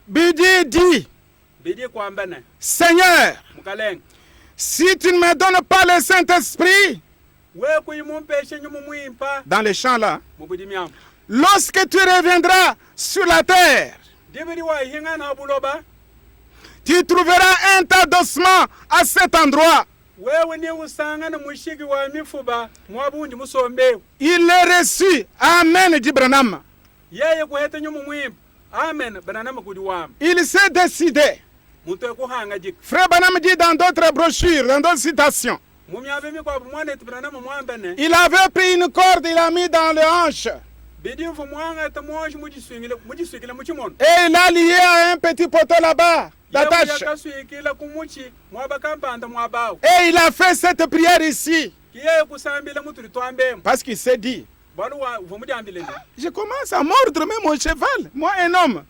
Bidi dit, Seigneur, si tu ne me donnes pas le Saint-Esprit, dans les champs là, lorsque tu reviendras sur la terre, tu trouveras un tas d'ossements à cet endroit. Il est reçu. Amen, dit Branham. Il s'est décidé. Frère Branham dit dans d'autres brochures, dans d'autres citations, il avait pris une corde, il l'a mis dans les hanches. Et il a lié à un petit poteau là-bas, d'attache. Et il a fait cette prière ici. Parce qu'il s'est dit, je commence à mordre même mon cheval, moi un homme.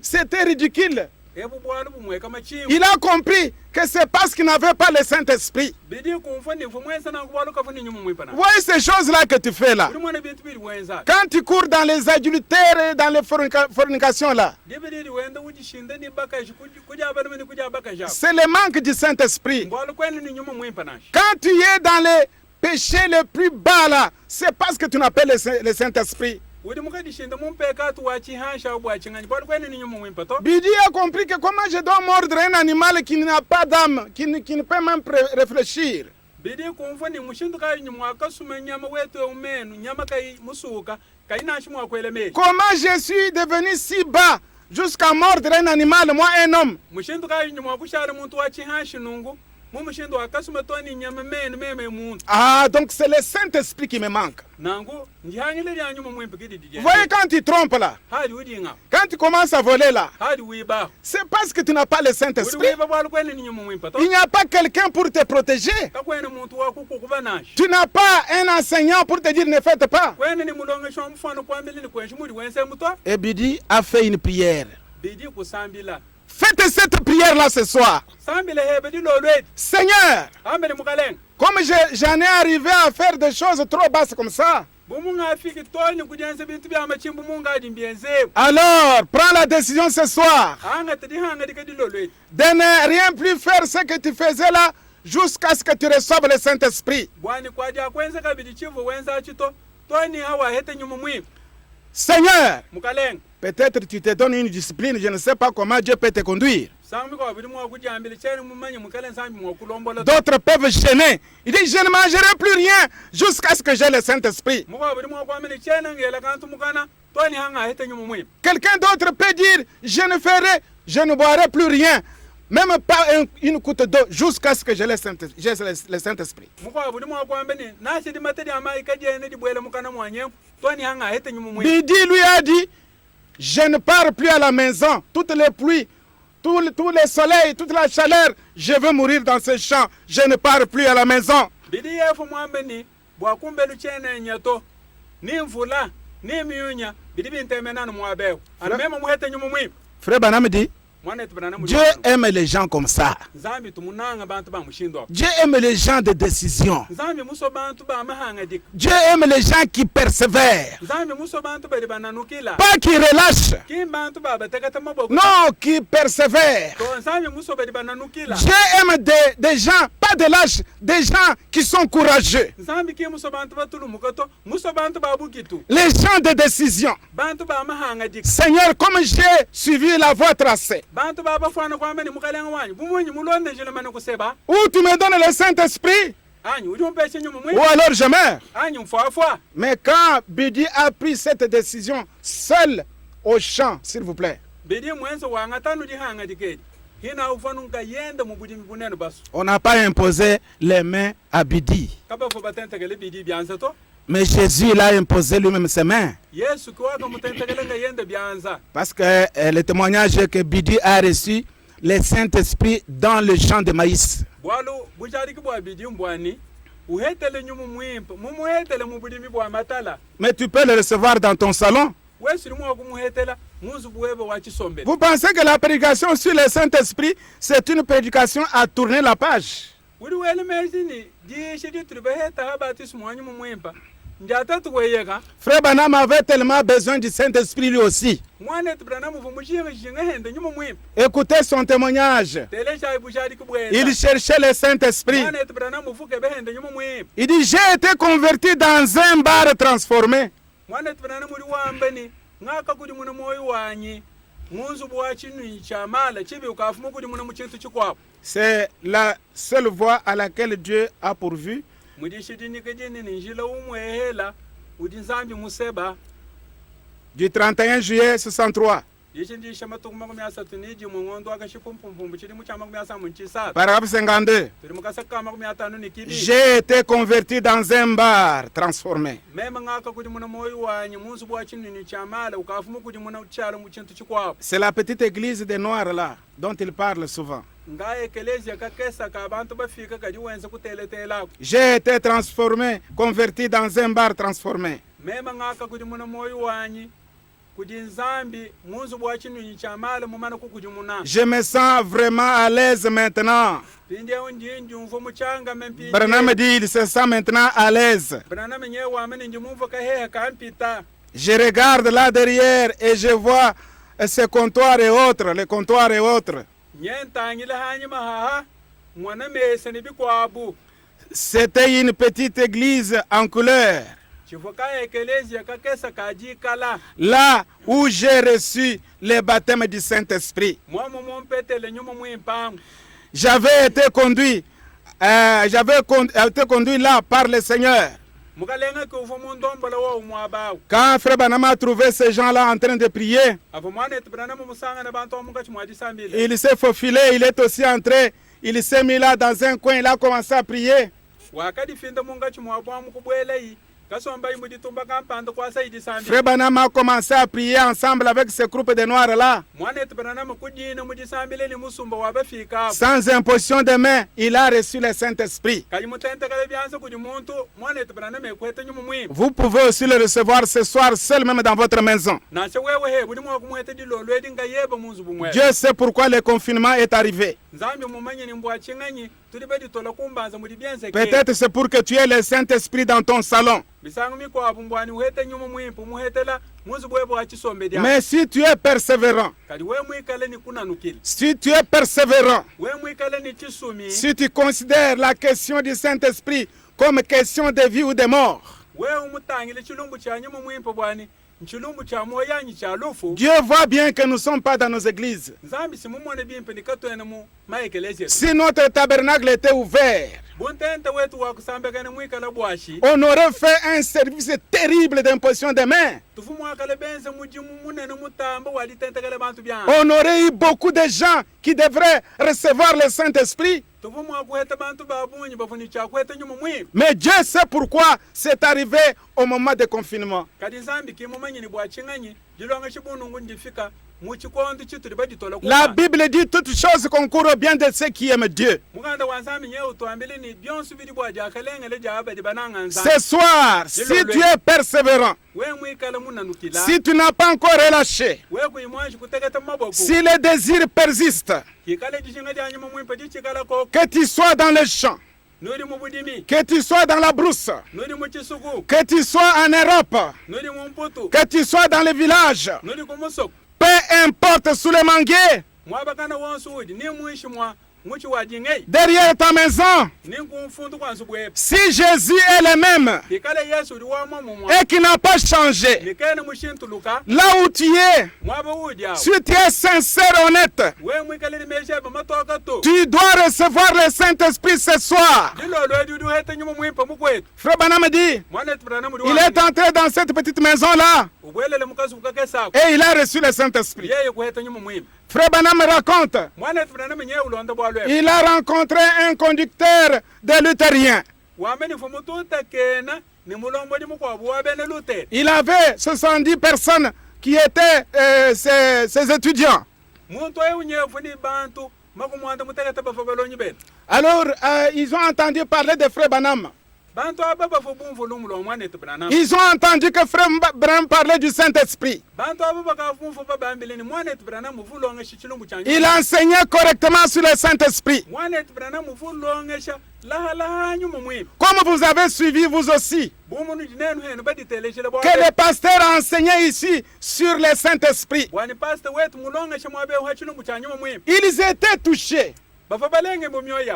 C'était ridicule. Il a compris que c'est parce qu'il n'avait pas le Saint-Esprit. Voyez ces choses-là que tu fais là. Quand tu cours dans les adultères et dans les fornications là, c'est le manque du Saint-Esprit. Quand tu es dans les péchés les plus bas là, c'est parce que tu n'as pas le Saint-Esprit. Bidi a compris que comment je dois mordre un animal qui n'a pas d'âme, qui ne peut même réfléchir. Comment je suis devenu si bas jusqu'à mordre un animal, moi un homme. Ah, donc c'est le Saint-Esprit qui me manque. Vous voyez quand tu trompes là, quand tu commences à voler là, c'est parce que tu n'as pas le Saint-Esprit. Il n'y a pas quelqu'un pour te protéger. Tu n'as pas un enseignant pour te dire ne faites pas. Et Bidi a fait une prière. Faites cette prière-là ce soir. Seigneur, comme j'en ai arrivé à faire des choses trop basses comme ça, alors prends la décision ce soir de ne rien plus faire ce que tu faisais là jusqu'à ce que tu reçoives le Saint-Esprit. Seigneur, peut-être tu te donnes une discipline, je ne sais pas comment Dieu peut te conduire. D'autres peuvent gêner. Il dit, je ne mangerai plus rien jusqu'à ce que j'ai le Saint-Esprit. Quelqu'un d'autre peut dire, je ne boirai plus rien, même pas une goutte d'eau, jusqu'à ce que j'ai le Saint-Esprit. Bidi lui a dit, je ne pars plus à la maison. Toutes les pluies, tous les soleils, toute la chaleur, je veux mourir dans ce champ. Je ne pars plus à la maison. Frère Branham dit, Dieu aime les gens comme ça. Dieu aime les gens de décision. Dieu aime les gens qui persévèrent. Pas qui relâchent. Non, qui persévèrent. Dieu aime des gens, pas de lâches, des gens qui sont courageux. Les gens de décision. Seigneur, comme j'ai suivi la voie tracée, ou tu me donnes le Saint-Esprit, ou alors je meurs. Mais quand Bidi a pris cette décision seul au champ, s'il vous plaît, on n'a pas imposé les mains à Bidi. Mais Jésus l'a imposé lui-même ses mains. Parce que le témoignage est que Bidi a reçu le Saint-Esprit dans le champ de maïs. Mais tu peux le recevoir dans ton salon. Vous pensez que la prédication sur le Saint-Esprit, c'est une prédication à tourner la page? Frère Branham avait tellement besoin du Saint-Esprit lui aussi. Écoutez son témoignage. Il cherchait le Saint-Esprit. Il dit, j'ai été converti dans un bar transformé. C'est la seule voie à laquelle Dieu a pourvu. Du 31 juillet 63. Paragraphe 52. J'ai été converti dans un bar transformé. C'est la petite église des Noirs là, dont il parle souvent. J'ai été transformé, converti dans un bar transformé. Je me sens vraiment à l'aise maintenant. Branham dit il se sent maintenant à l'aise. Je regarde là derrière et je vois ces comptoirs et autres, les comptoirs et autres. C'était une petite église en couleur. Là où j'ai reçu le baptême du Saint-Esprit. J'avais été conduit là par le Seigneur. Quand Frère Branham a trouvé ces gens-là en train de prier, il s'est faufilé, il est aussi entré, il s'est mis là dans un coin, il a commencé à prier. Frère Branham a commencé à prier ensemble avec ce groupe de noirs là. Sans imposition de main, il a reçu le Saint-Esprit. Vous pouvez aussi le recevoir ce soir seul, même dans votre maison. Dieu sait pourquoi le confinement est arrivé. Peut-être c'est pour que tu aies le Saint-Esprit dans ton salon. Mais si tu es persévérant, si tu considères la question du Saint-Esprit comme question de vie ou de mort, Dieu voit bien que nous ne sommes pas dans nos églises. Si notre tabernacle était ouvert, on aurait fait un service terrible d'imposition de main. On aurait eu beaucoup de gens qui devraient recevoir le Saint-Esprit. Mais Dieu sait pourquoi c'est arrivé au moment de confinement. La Bible dit toutes choses concourent au bien de ceux qui aiment Dieu. Ce soir, si tu es persévérant, si tu n'as pas encore relâché, si le désir persiste, que tu sois dans les champs, que tu sois dans la brousse, que tu sois en Europe, que tu sois dans les villages, peu importe sous le manguier, derrière ta maison, si Jésus est le même et qui n'a pas changé, là où tu es, si tu es sincère, honnête, tu dois recevoir le Saint-Esprit ce soir. Frère Branham dit, il est entré dans cette petite maison-là et il a reçu le Saint-Esprit. Frère Branham raconte, il a rencontré un conducteur de luthérien. Il avait 70 personnes qui étaient ses étudiants. Alors, ils ont entendu parler de Frère Branham. Ils ont entendu que Frère Branham parlait du Saint-Esprit. Il enseignait correctement sur le Saint-Esprit. Comme vous avez suivi vous aussi, que le pasteur a enseigné ici sur le Saint-Esprit. Ils étaient touchés.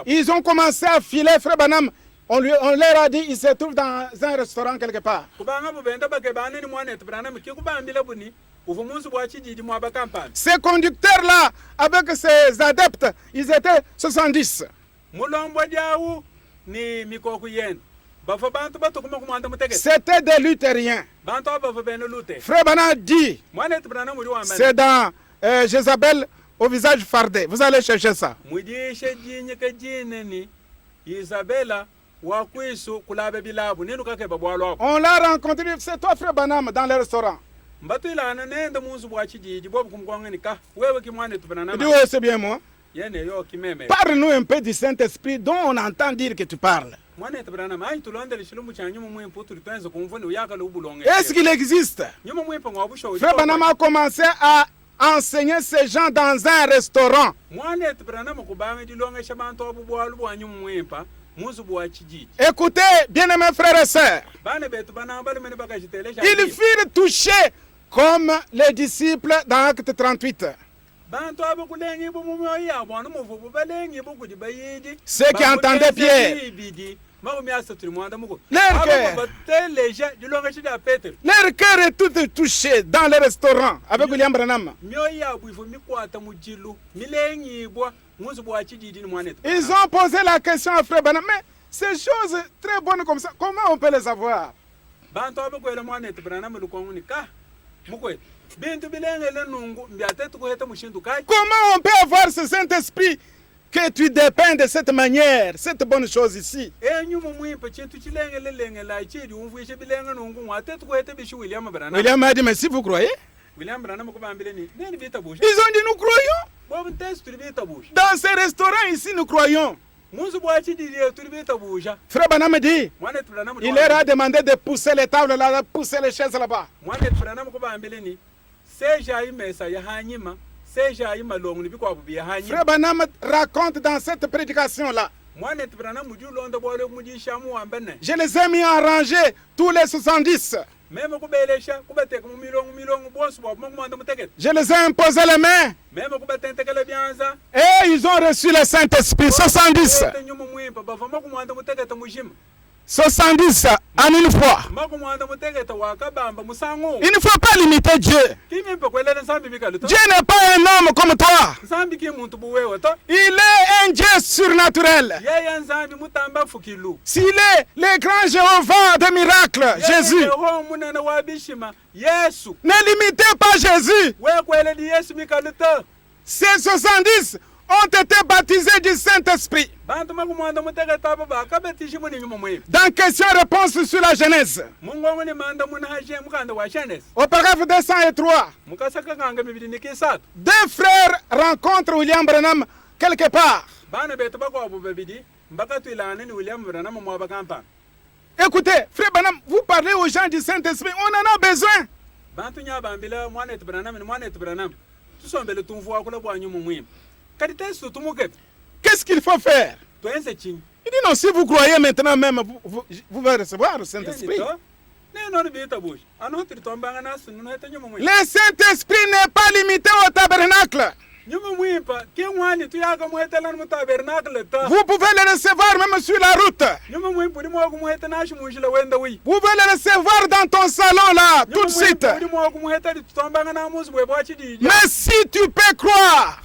Ils ont commencé à filer Frère Branham. On leur a dit, il se trouve dans un restaurant quelque part. Ces conducteurs-là, avec ces adeptes, ils étaient 70. C'était des luthériens. Frère Branham dit, c'est dans Jézabel au visage fardé. Vous allez chercher ça. On l'a rencontré, c'est toi Frère Branham dans le restaurant. Il dit oui, c'est bien moi. Parle-nous un peu du Saint-Esprit dont on entend dire que tu parles. Est-ce qu'il existe? Frère Branham a commencé à enseigner ces gens dans un restaurant. Écoutez, bien-aimés frères et sœurs, ils furent touchés comme les disciples dans Acte 38. Ceux qui entendaient Pierre, leur cœur est tout touché dans le restaurant avec William Branham. Ils ont posé la question à Frère Branham, mais ces choses très bonnes comme ça, comment on peut les avoir? Comment on peut avoir ce Saint-Esprit que tu dépeins de cette manière, cette bonne chose ici. William a dit, mais si vous croyez, ils ont dit, nous croyons. Dans ces restaurants ici, nous croyons. Frère Branham dit, il leur a demandé de pousser les tables là, de pousser les chaises là-bas. Frère Branham raconte dans cette prédication-là, je les ai mis en rangée, tous les 70. Je les ai imposé les mains. Et ils ont reçu le Saint-Esprit. 70. 70 en une fois. Il ne faut pas limiter Dieu. Dieu n'est pas un homme comme toi. Il est un Dieu surnaturel. S'il est le grand Jéhovah des miracles, Jésus. Ne limitez pas Jésus. Ces 70 ont été baptisés du Saint-Esprit. Dans question-réponse sur la Genèse, au paragraphe 203, deux frères rencontrent William Branham quelque part. Écoutez, frère Branham, vous parlez aux gens du Saint-Esprit, on en a besoin. Qu'est-ce qu'il faut faire? Il dit non, si vous croyez maintenant même, vous allez recevoir le Saint-Esprit. Le Saint-Esprit n'est pas limité au tabernacle. Vous pouvez le recevoir même sur la route. Vous pouvez le recevoir dans ton salon là, tout de suite. Mais si tu peux croire,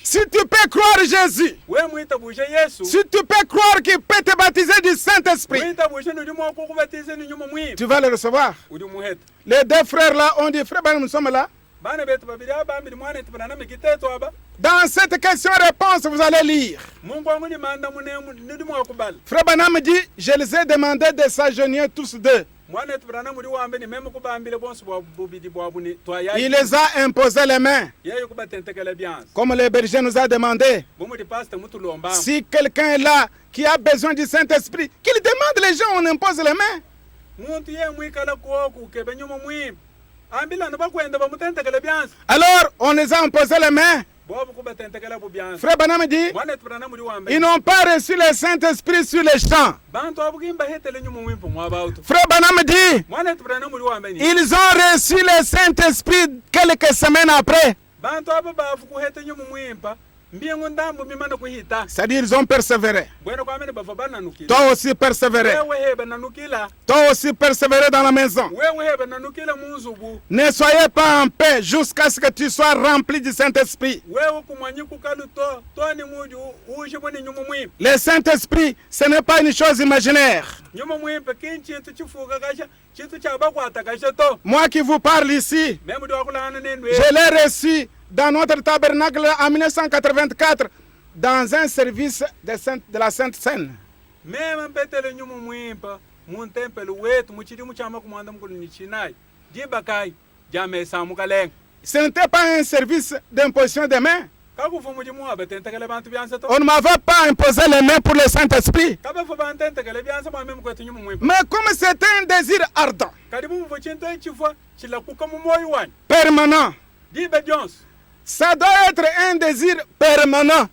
si tu peux croire Jésus, si tu peux croire qu'il peut te baptiser du Saint-Esprit, tu vas le recevoir. Les deux frères là ont dit, frère, nous sommes là. Dans cette question-réponse, vous allez lire. Frère Branham dit, je les ai demandé de s'agenouiller tous deux. Il les a imposé les mains. Comme le berger nous a demandé. Si quelqu'un est là qui a besoin du Saint-Esprit, qu'il demande les gens, on impose les mains. Alors, on les a imposé les mains. Frère Branham dit, ils n'ont pas reçu le Saint-Esprit sur les champs. Frère Branham dit, ils ont reçu le Saint-Esprit quelques semaines après. C'est-à-dire ils ont persévéré. Toi aussi persévéré. Toi aussi persévéré dans la maison. Ne soyez pas en paix jusqu'à ce que tu sois rempli du Saint-Esprit. Le Saint-Esprit, ce n'est pas une chose imaginaire. Moi qui vous parle ici, je l'ai reçu dans notre tabernacle en 1984, dans un service de la Sainte Seine. Ce n'était pas un service d'imposition des mains. On ne m'avait pas imposé les mains pour le Saint-Esprit. Mais comme c'était un désir ardent, permanent, ça doit être un désir permanent.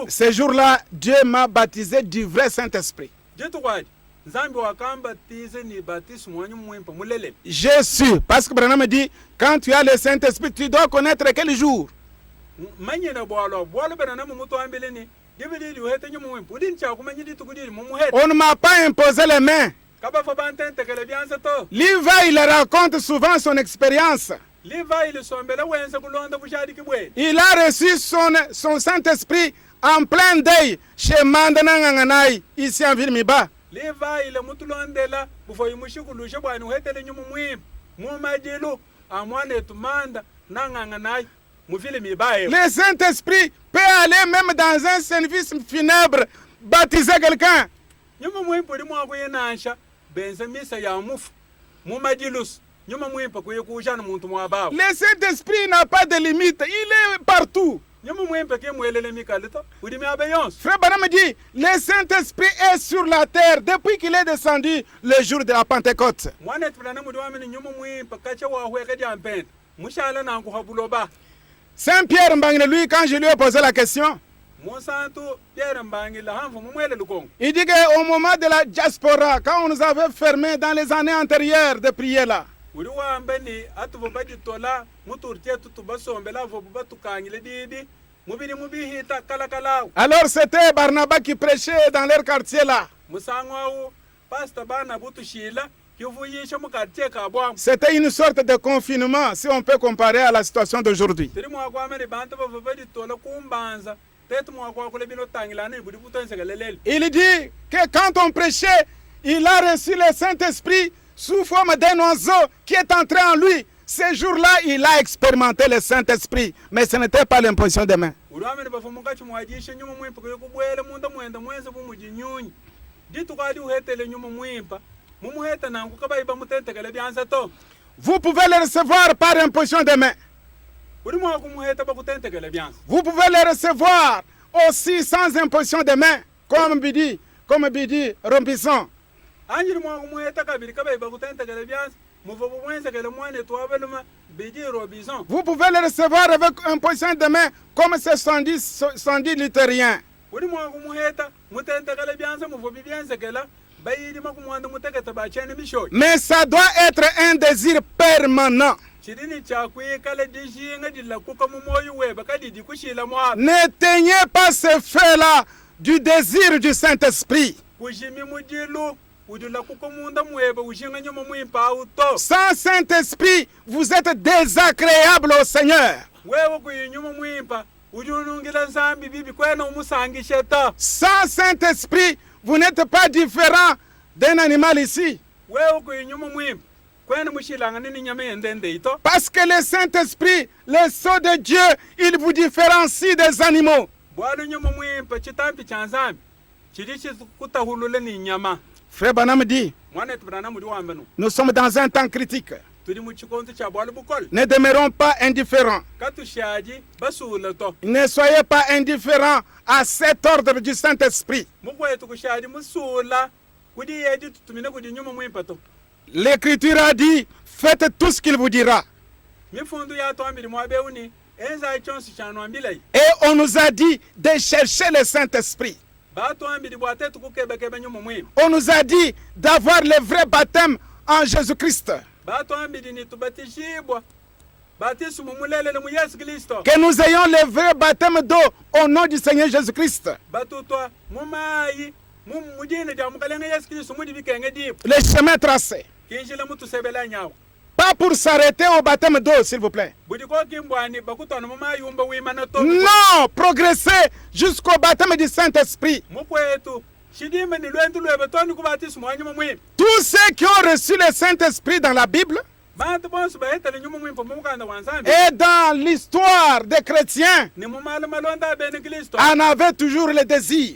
Ce jour-là, Dieu m'a baptisé du vrai Saint-Esprit. Je suis, parce que Branham me dit, quand tu as le Saint-Esprit, tu dois connaître quel jour. On ne m'a pas imposé les mains. Levi, il raconte souvent son expérience. Il a reçu son Saint-Esprit en plein deuil chez Mandananganganai, ici en Ville-Miba. Le Saint-Esprit peut aller même dans un service funèbre, baptiser quelqu'un. Le Saint-Esprit n'a pas de limite, il est partout. Frère Branham dit, le Saint-Esprit est sur la terre depuis qu'il est descendu le jour de la Pentecôte. Saint Pierre Mbangile, lui, quand je lui ai posé la question, il dit qu'au moment de la diaspora, quand on nous avait fermés dans les années antérieures de prier là, alors c'était Barnabas qui prêchait dans leur quartier là. C'était une sorte de confinement, si on peut comparer à la situation d'aujourd'hui. Il dit que quand on prêchait, il a reçu le Saint-Esprit sous forme d'un oiseau qui est entré en lui. Ce jour-là, il a expérimenté le Saint-Esprit, mais ce n'était pas l'imposition des mains. Vous pouvez le recevoir par imposition des mains. Vous pouvez le recevoir aussi sans imposition des mains, comme Bidi Robinson. Vous pouvez le recevoir avec imposition de main, comme ces 110 luthériens. Mais ça doit être un désir permanent. N'éteignez pas ce feu-là du désir du Saint-Esprit. Sans Saint-Esprit, vous êtes désagréable au Seigneur. Sans Saint-Esprit, vous n'êtes pas différent d'un animal ici. Parce que le Saint-Esprit, le sceau de Dieu, il vous différencie des animaux. Frère Branham dit, nous sommes dans un temps critique. Ne demeurons pas indifférents. Ne soyez pas indifférents à cet ordre du Saint-Esprit. L'Écriture a dit, faites tout ce qu'il vous dira. Et on nous a dit de chercher le Saint-Esprit. On nous a dit d'avoir le vrai baptême en Jésus-Christ. Que nous ayons le vrai baptême d'eau au nom du Seigneur Jésus-Christ. Le chemin tracé. Pas pour s'arrêter au baptême d'eau, s'il vous plaît. Non, progresser jusqu'au baptême du Saint-Esprit. Tous ceux qui ont reçu le Saint-Esprit dans la Bible et dans l'histoire des chrétiens en avaient toujours le désir.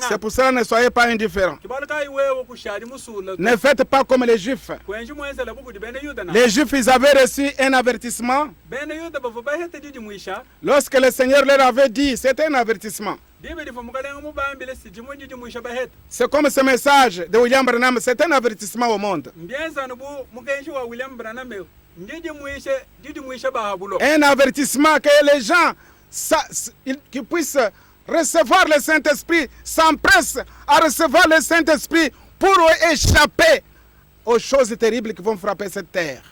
C'est pour cela ne soyez pas indifférents. Ne faites pas comme les Juifs. Les Juifs, ils avaient reçu un avertissement. Lorsque le Seigneur leur avait dit, c'était un avertissement. C'est comme ce message de William Branham, c'est un avertissement au monde. Un avertissement que les gens qui puissent recevoir le Saint-Esprit s'empressent à recevoir le Saint-Esprit pour échapper aux choses terribles qui vont frapper cette terre.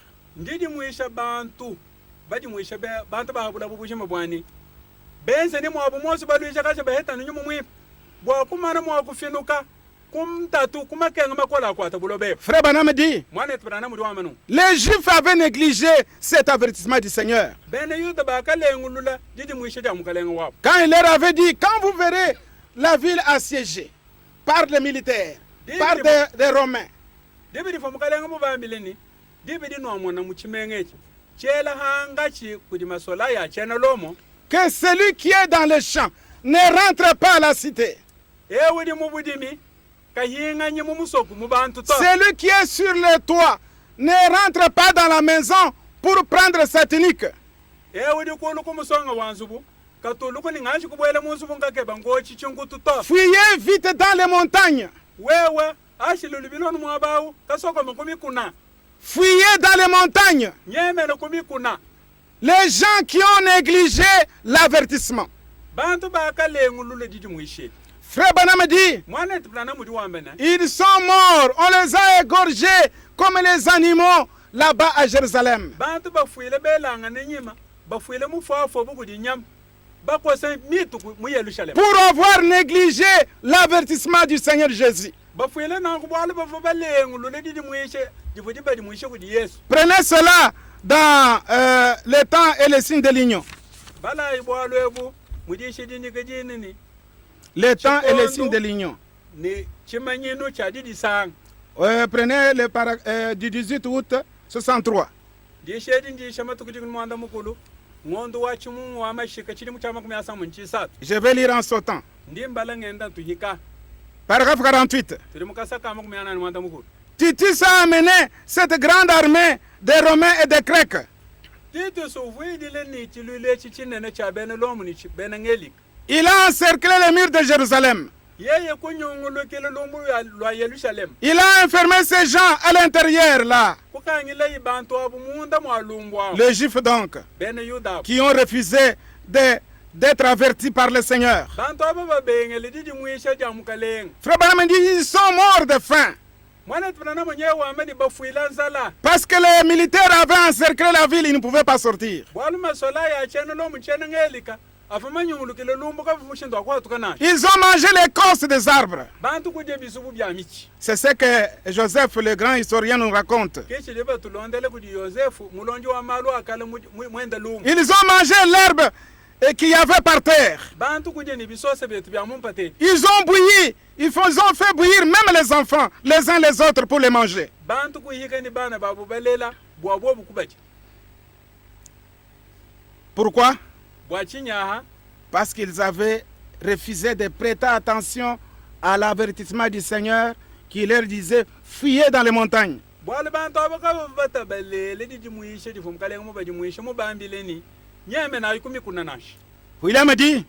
Frère Branham dit, les Juifs avaient négligé cet avertissement du Seigneur. Quand il leur avait dit, quand vous verrez la ville assiégée par les militaires, par des Romains, que celui qui est dans les champs ne rentre pas à la cité. Celui qui est sur le toit ne rentre pas dans la maison pour prendre sa tunique. Fuyez vite dans les montagnes. Fuyez dans les montagnes. Les gens qui ont négligé l'avertissement. Frère Branham dit, ils sont morts, on les a égorgés comme les animaux là-bas à Jérusalem. Pour avoir négligé l'avertissement du Seigneur Jésus. Prenez cela dans les temps et les signes de l'union. Les temps et les signes de l'union. Prenez le du 18 août 63. Je vais lire en sautant. Paragraphe 48. Titus a amené cette grande armée des Romains et des Grecs. Il a encerclé les murs de Jérusalem. Il a enfermé ces gens à l'intérieur là. Les Juifs donc, qui ont refusé d'être avertis par le Seigneur. Frère Branham dit, ils sont morts de faim. Parce que les militaires avaient encerclé la ville, ils ne pouvaient pas sortir. Ils ont mangé l'écorce des arbres. C'est ce que Joseph, le grand historien, nous raconte. Ils ont mangé l'herbe qu'il y avait par terre. Ils ont bouilli. Ils ont fait bouillir même les enfants, les uns les autres, pour les manger. Pourquoi? Parce qu'ils avaient refusé de prêter attention à l'avertissement du Seigneur qui leur disait fuyez dans les montagnes. William dit,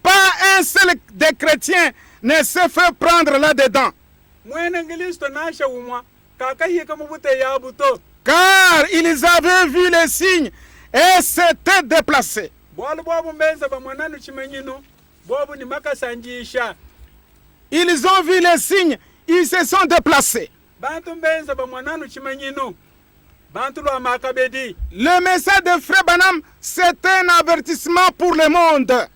pas un seul des chrétiens ne se fait prendre là-dedans. Car ils avaient vu les signes et s'étaient déplacés. Ils ont vu les signes, ils se sont déplacés. Le message de Frère Branham, c'est un avertissement pour le monde.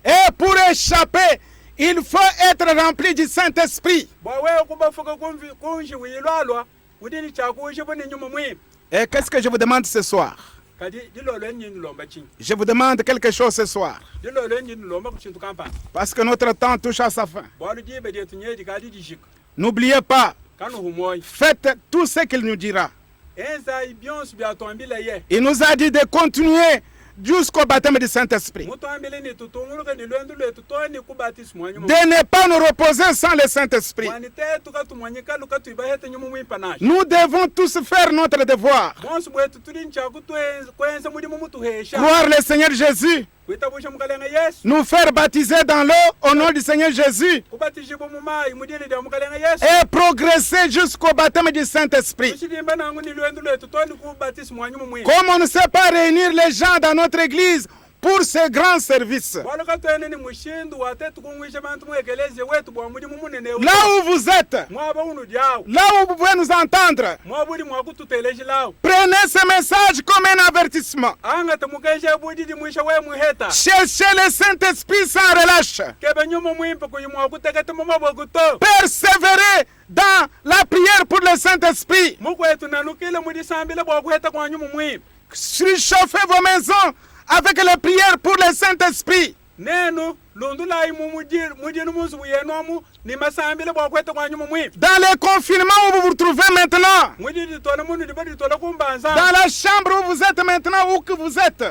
Et pour échapper, il faut être rempli du Saint-Esprit. Et qu'est-ce que je vous demande ce soir? Je vous demande quelque chose ce soir. Parce que notre temps touche à sa fin. N'oubliez pas, faites tout ce qu'il nous dira. Il nous a dit de continuer jusqu'au baptême du Saint-Esprit. De ne pas nous reposer sans le Saint-Esprit. Nous devons tous faire notre devoir. Croire le Seigneur Jésus. Nous faire baptiser dans l'eau au nom du Seigneur Jésus. Et progresser jusqu'au baptême du Saint-Esprit. Comme on ne sait pas réunir les gens dans notre église pour ce grand service. Là où vous êtes, là où vous pouvez nous entendre, prenez ce message comme un avertissement. Cherchez le Saint-Esprit sans relâche. Persévérez dans la prière pour le Saint-Esprit. Surchauffez vos maisons avec les prières pour le Saint-Esprit. Dans les confinements où vous vous retrouvez maintenant, dans la chambre où vous êtes maintenant, où que vous êtes,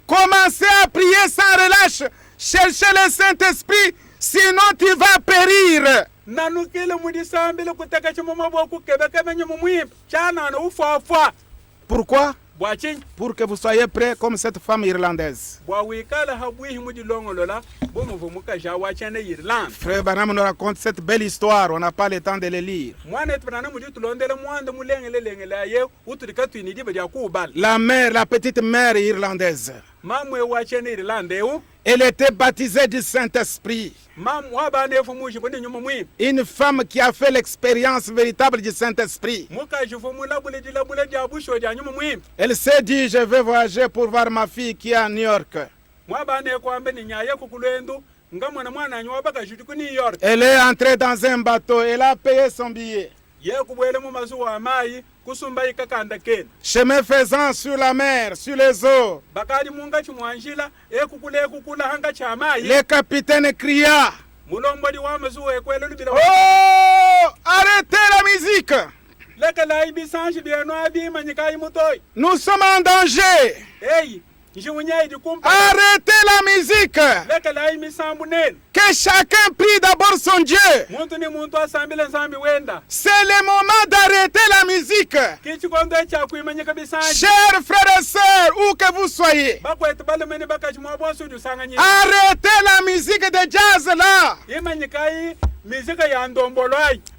commencez à prier sans relâche. Cherchez le Saint-Esprit, sinon tu vas périr. Pourquoi? Pour que vous soyez prêts comme cette femme irlandaise. Frère Branham nous raconte cette belle histoire, on n'a pas le temps de le lire. La mère, la petite mère irlandaise, elle était baptisée du Saint-Esprit. Une femme qui a fait l'expérience véritable du Saint-Esprit. Elle s'est dit, je vais voyager pour voir ma fille qui est à New York. Elle est entrée dans un bateau, elle a payé son billet. Chemin faisant sur la mer, sur les eaux, le capitaine cria, oh, arrêtez la musique, nous sommes en danger. Arrêtez la musique. Que chacun prie d'abord son Dieu. C'est le moment d'arrêter la musique. Chers frères et sœurs, où que vous soyez, arrêtez la musique de jazz là.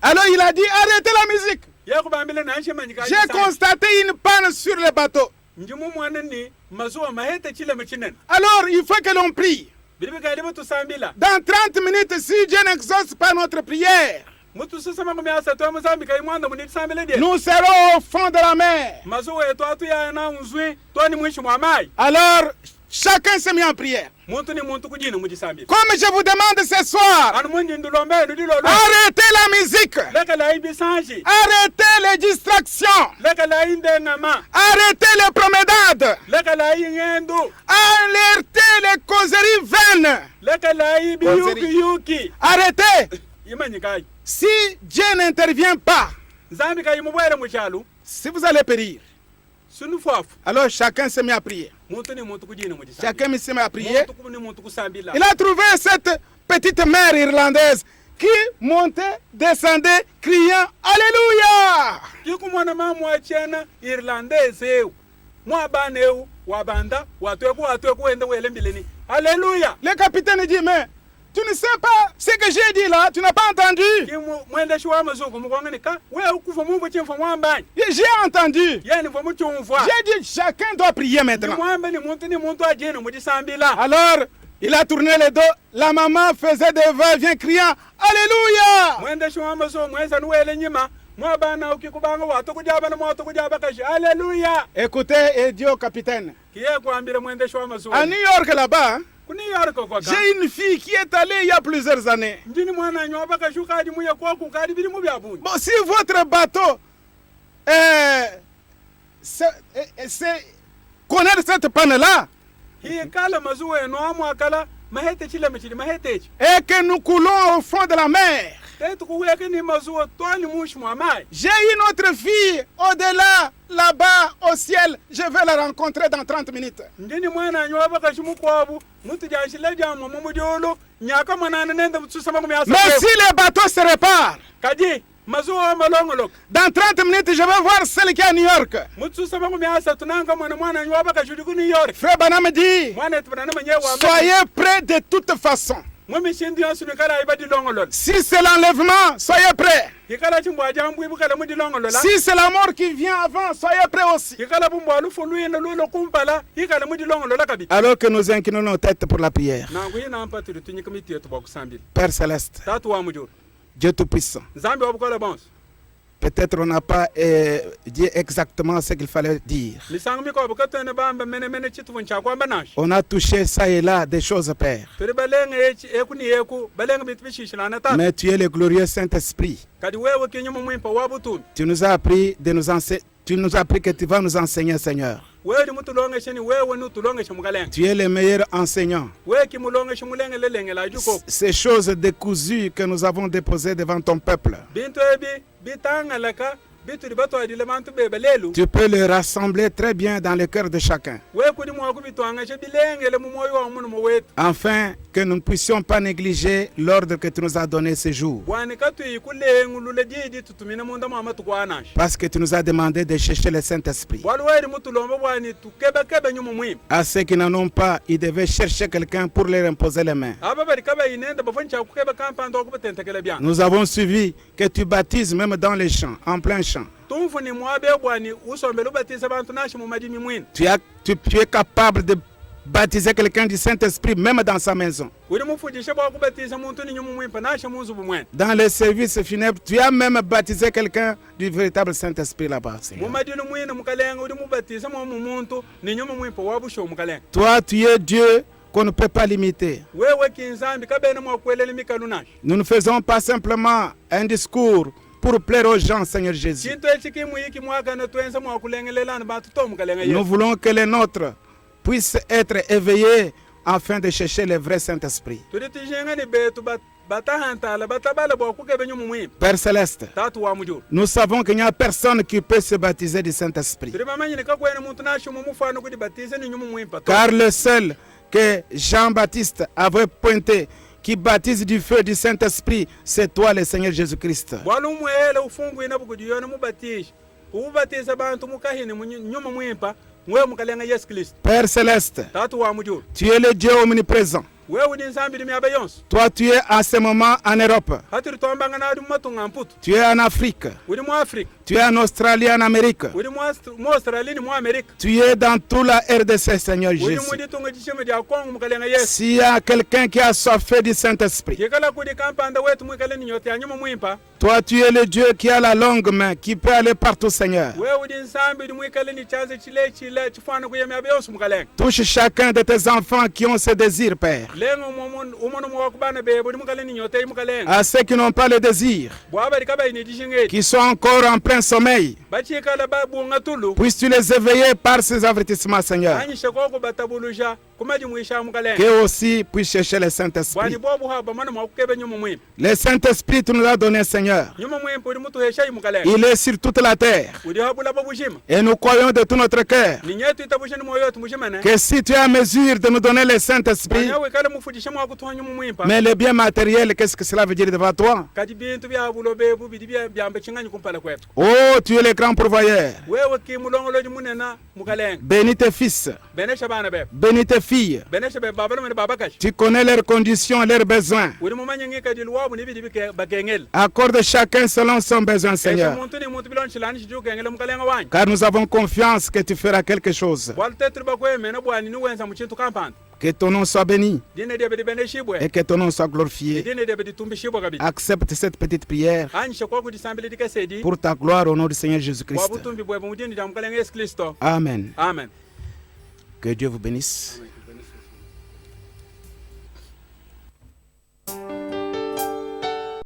Alors il a dit, arrêtez la musique. J'ai constaté une panne sur le bateau. Alors il faut que l'on prie. Dans 30 minutes, si Dieu n'exauce pas notre prière, nous serons au fond de la mer. Alors chacun s'est mis en prière. Comme je vous demande ce soir, arrêtez la musique, arrêtez les distractions, arrêtez les promenades, arrêtez les causeries vaines. Arrêtez. Si Dieu n'intervient pas, si vous allez périr. Alors chacun s'est mis à prier. Chacun s'est mis à prier. Il a trouvé cette petite mère irlandaise qui montait, descendait, criant Alléluia. Le capitaine dit, mais tu ne sais pas ce que j'ai dit là, tu n'as pas entendu. J'ai entendu. J'ai dit, chacun doit prier maintenant. Alors, il a tourné le dos, la maman faisait des va-et-vient criant Alléluia. Écoutez et dit au capitaine, à New York là-bas, j'ai une fille qui est allée il y a plusieurs années. Bon, si votre bateau connaît cette panne-là, et que nous coulons au fond de la mer, j'ai une autre fille au-delà, là-bas, au ciel. Je vais la rencontrer dans 30 minutes. Mais si le bateau se répare, dans 30 minutes, je vais voir celle qui est à New York. Frère Branham dit, soyez prêts de toute façon. Si c'est l'enlèvement, soyez prêts. Si c'est la mort qui vient avant, soyez prêts aussi. Alors que nous inclinons nos têtes pour la prière. Père Céleste, Dieu Tout-Puissant, peut-être on n'a pas dit exactement ce qu'il fallait dire. On a touché ça et là des choses, Père. Mais tu es le glorieux Saint-Esprit. Tu nous as appris de Tu nous as appris que tu vas nous enseigner, Seigneur. Tu es le meilleur enseignant. Ces choses décousues que nous avons déposées devant ton peuple, tu peux les rassembler très bien dans le cœur de chacun, afin que nous ne puissions pas négliger l'ordre que tu nous as donné ce jour. Parce que tu nous as demandé de chercher le Saint-Esprit. À ceux qui n'en ont pas, ils devaient chercher quelqu'un pour leur imposer les mains. Nous avons suivi que tu baptises même dans les champs, en plein champ. Tu es capable de baptiser quelqu'un du Saint-Esprit même dans sa maison. Dans les services funèbres, tu as même baptisé quelqu'un du véritable Saint-Esprit là-bas. Toi, tu es Dieu qu'on ne peut pas limiter. Nous ne faisons pas simplement un discours pour plaire aux gens, Seigneur Jésus. Nous voulons que les nôtres puissent être éveillés afin de chercher le vrai Saint-Esprit. Père Céleste, nous savons qu'il n'y a personne qui peut se baptiser du Saint-Esprit. Car le seul que Jean-Baptiste avait pointé, qui baptise du feu du Saint-Esprit, c'est toi, le Seigneur Jésus-Christ. Père Céleste, tu es le Dieu omniprésent. Toi, tu es à ce moment en Europe. Tu es en Afrique. Tu es en Australie, en Amérique. Tu es dans toute la RDC, Seigneur Jésus. S'il y a quelqu'un qui a soif du Saint-Esprit, toi, tu es le Dieu qui a la longue main, qui peut aller partout, Seigneur. Touche chacun de tes enfants qui ont ce désir, Père. À ceux qui n'ont pas le désir, qui sont encore en plein sommeil, puisses-tu les éveiller par ces avertissements, Seigneur. Qu'eux aussi puissent chercher le Saint-Esprit. Le Saint-Esprit, tu nous l'as donné, Seigneur. Il est sur toute la terre. Et nous croyons de tout notre cœur que si tu es à mesure de nous donner le Saint-Esprit, mais le bien matériel, qu'est-ce que cela veut dire devant toi? Oh, tu es le grand pourvoyeur. Bénis tes fils. Bénis tes filles. Tu connais leurs conditions et leurs besoins. Accorde chacun selon son besoin, Seigneur. Car nous avons confiance que tu feras quelque chose. Que ton nom soit béni et que ton nom soit glorifié. Accepte cette petite prière pour ta gloire au nom du Seigneur Jésus-Christ. Amen. Amen. Que Dieu vous bénisse.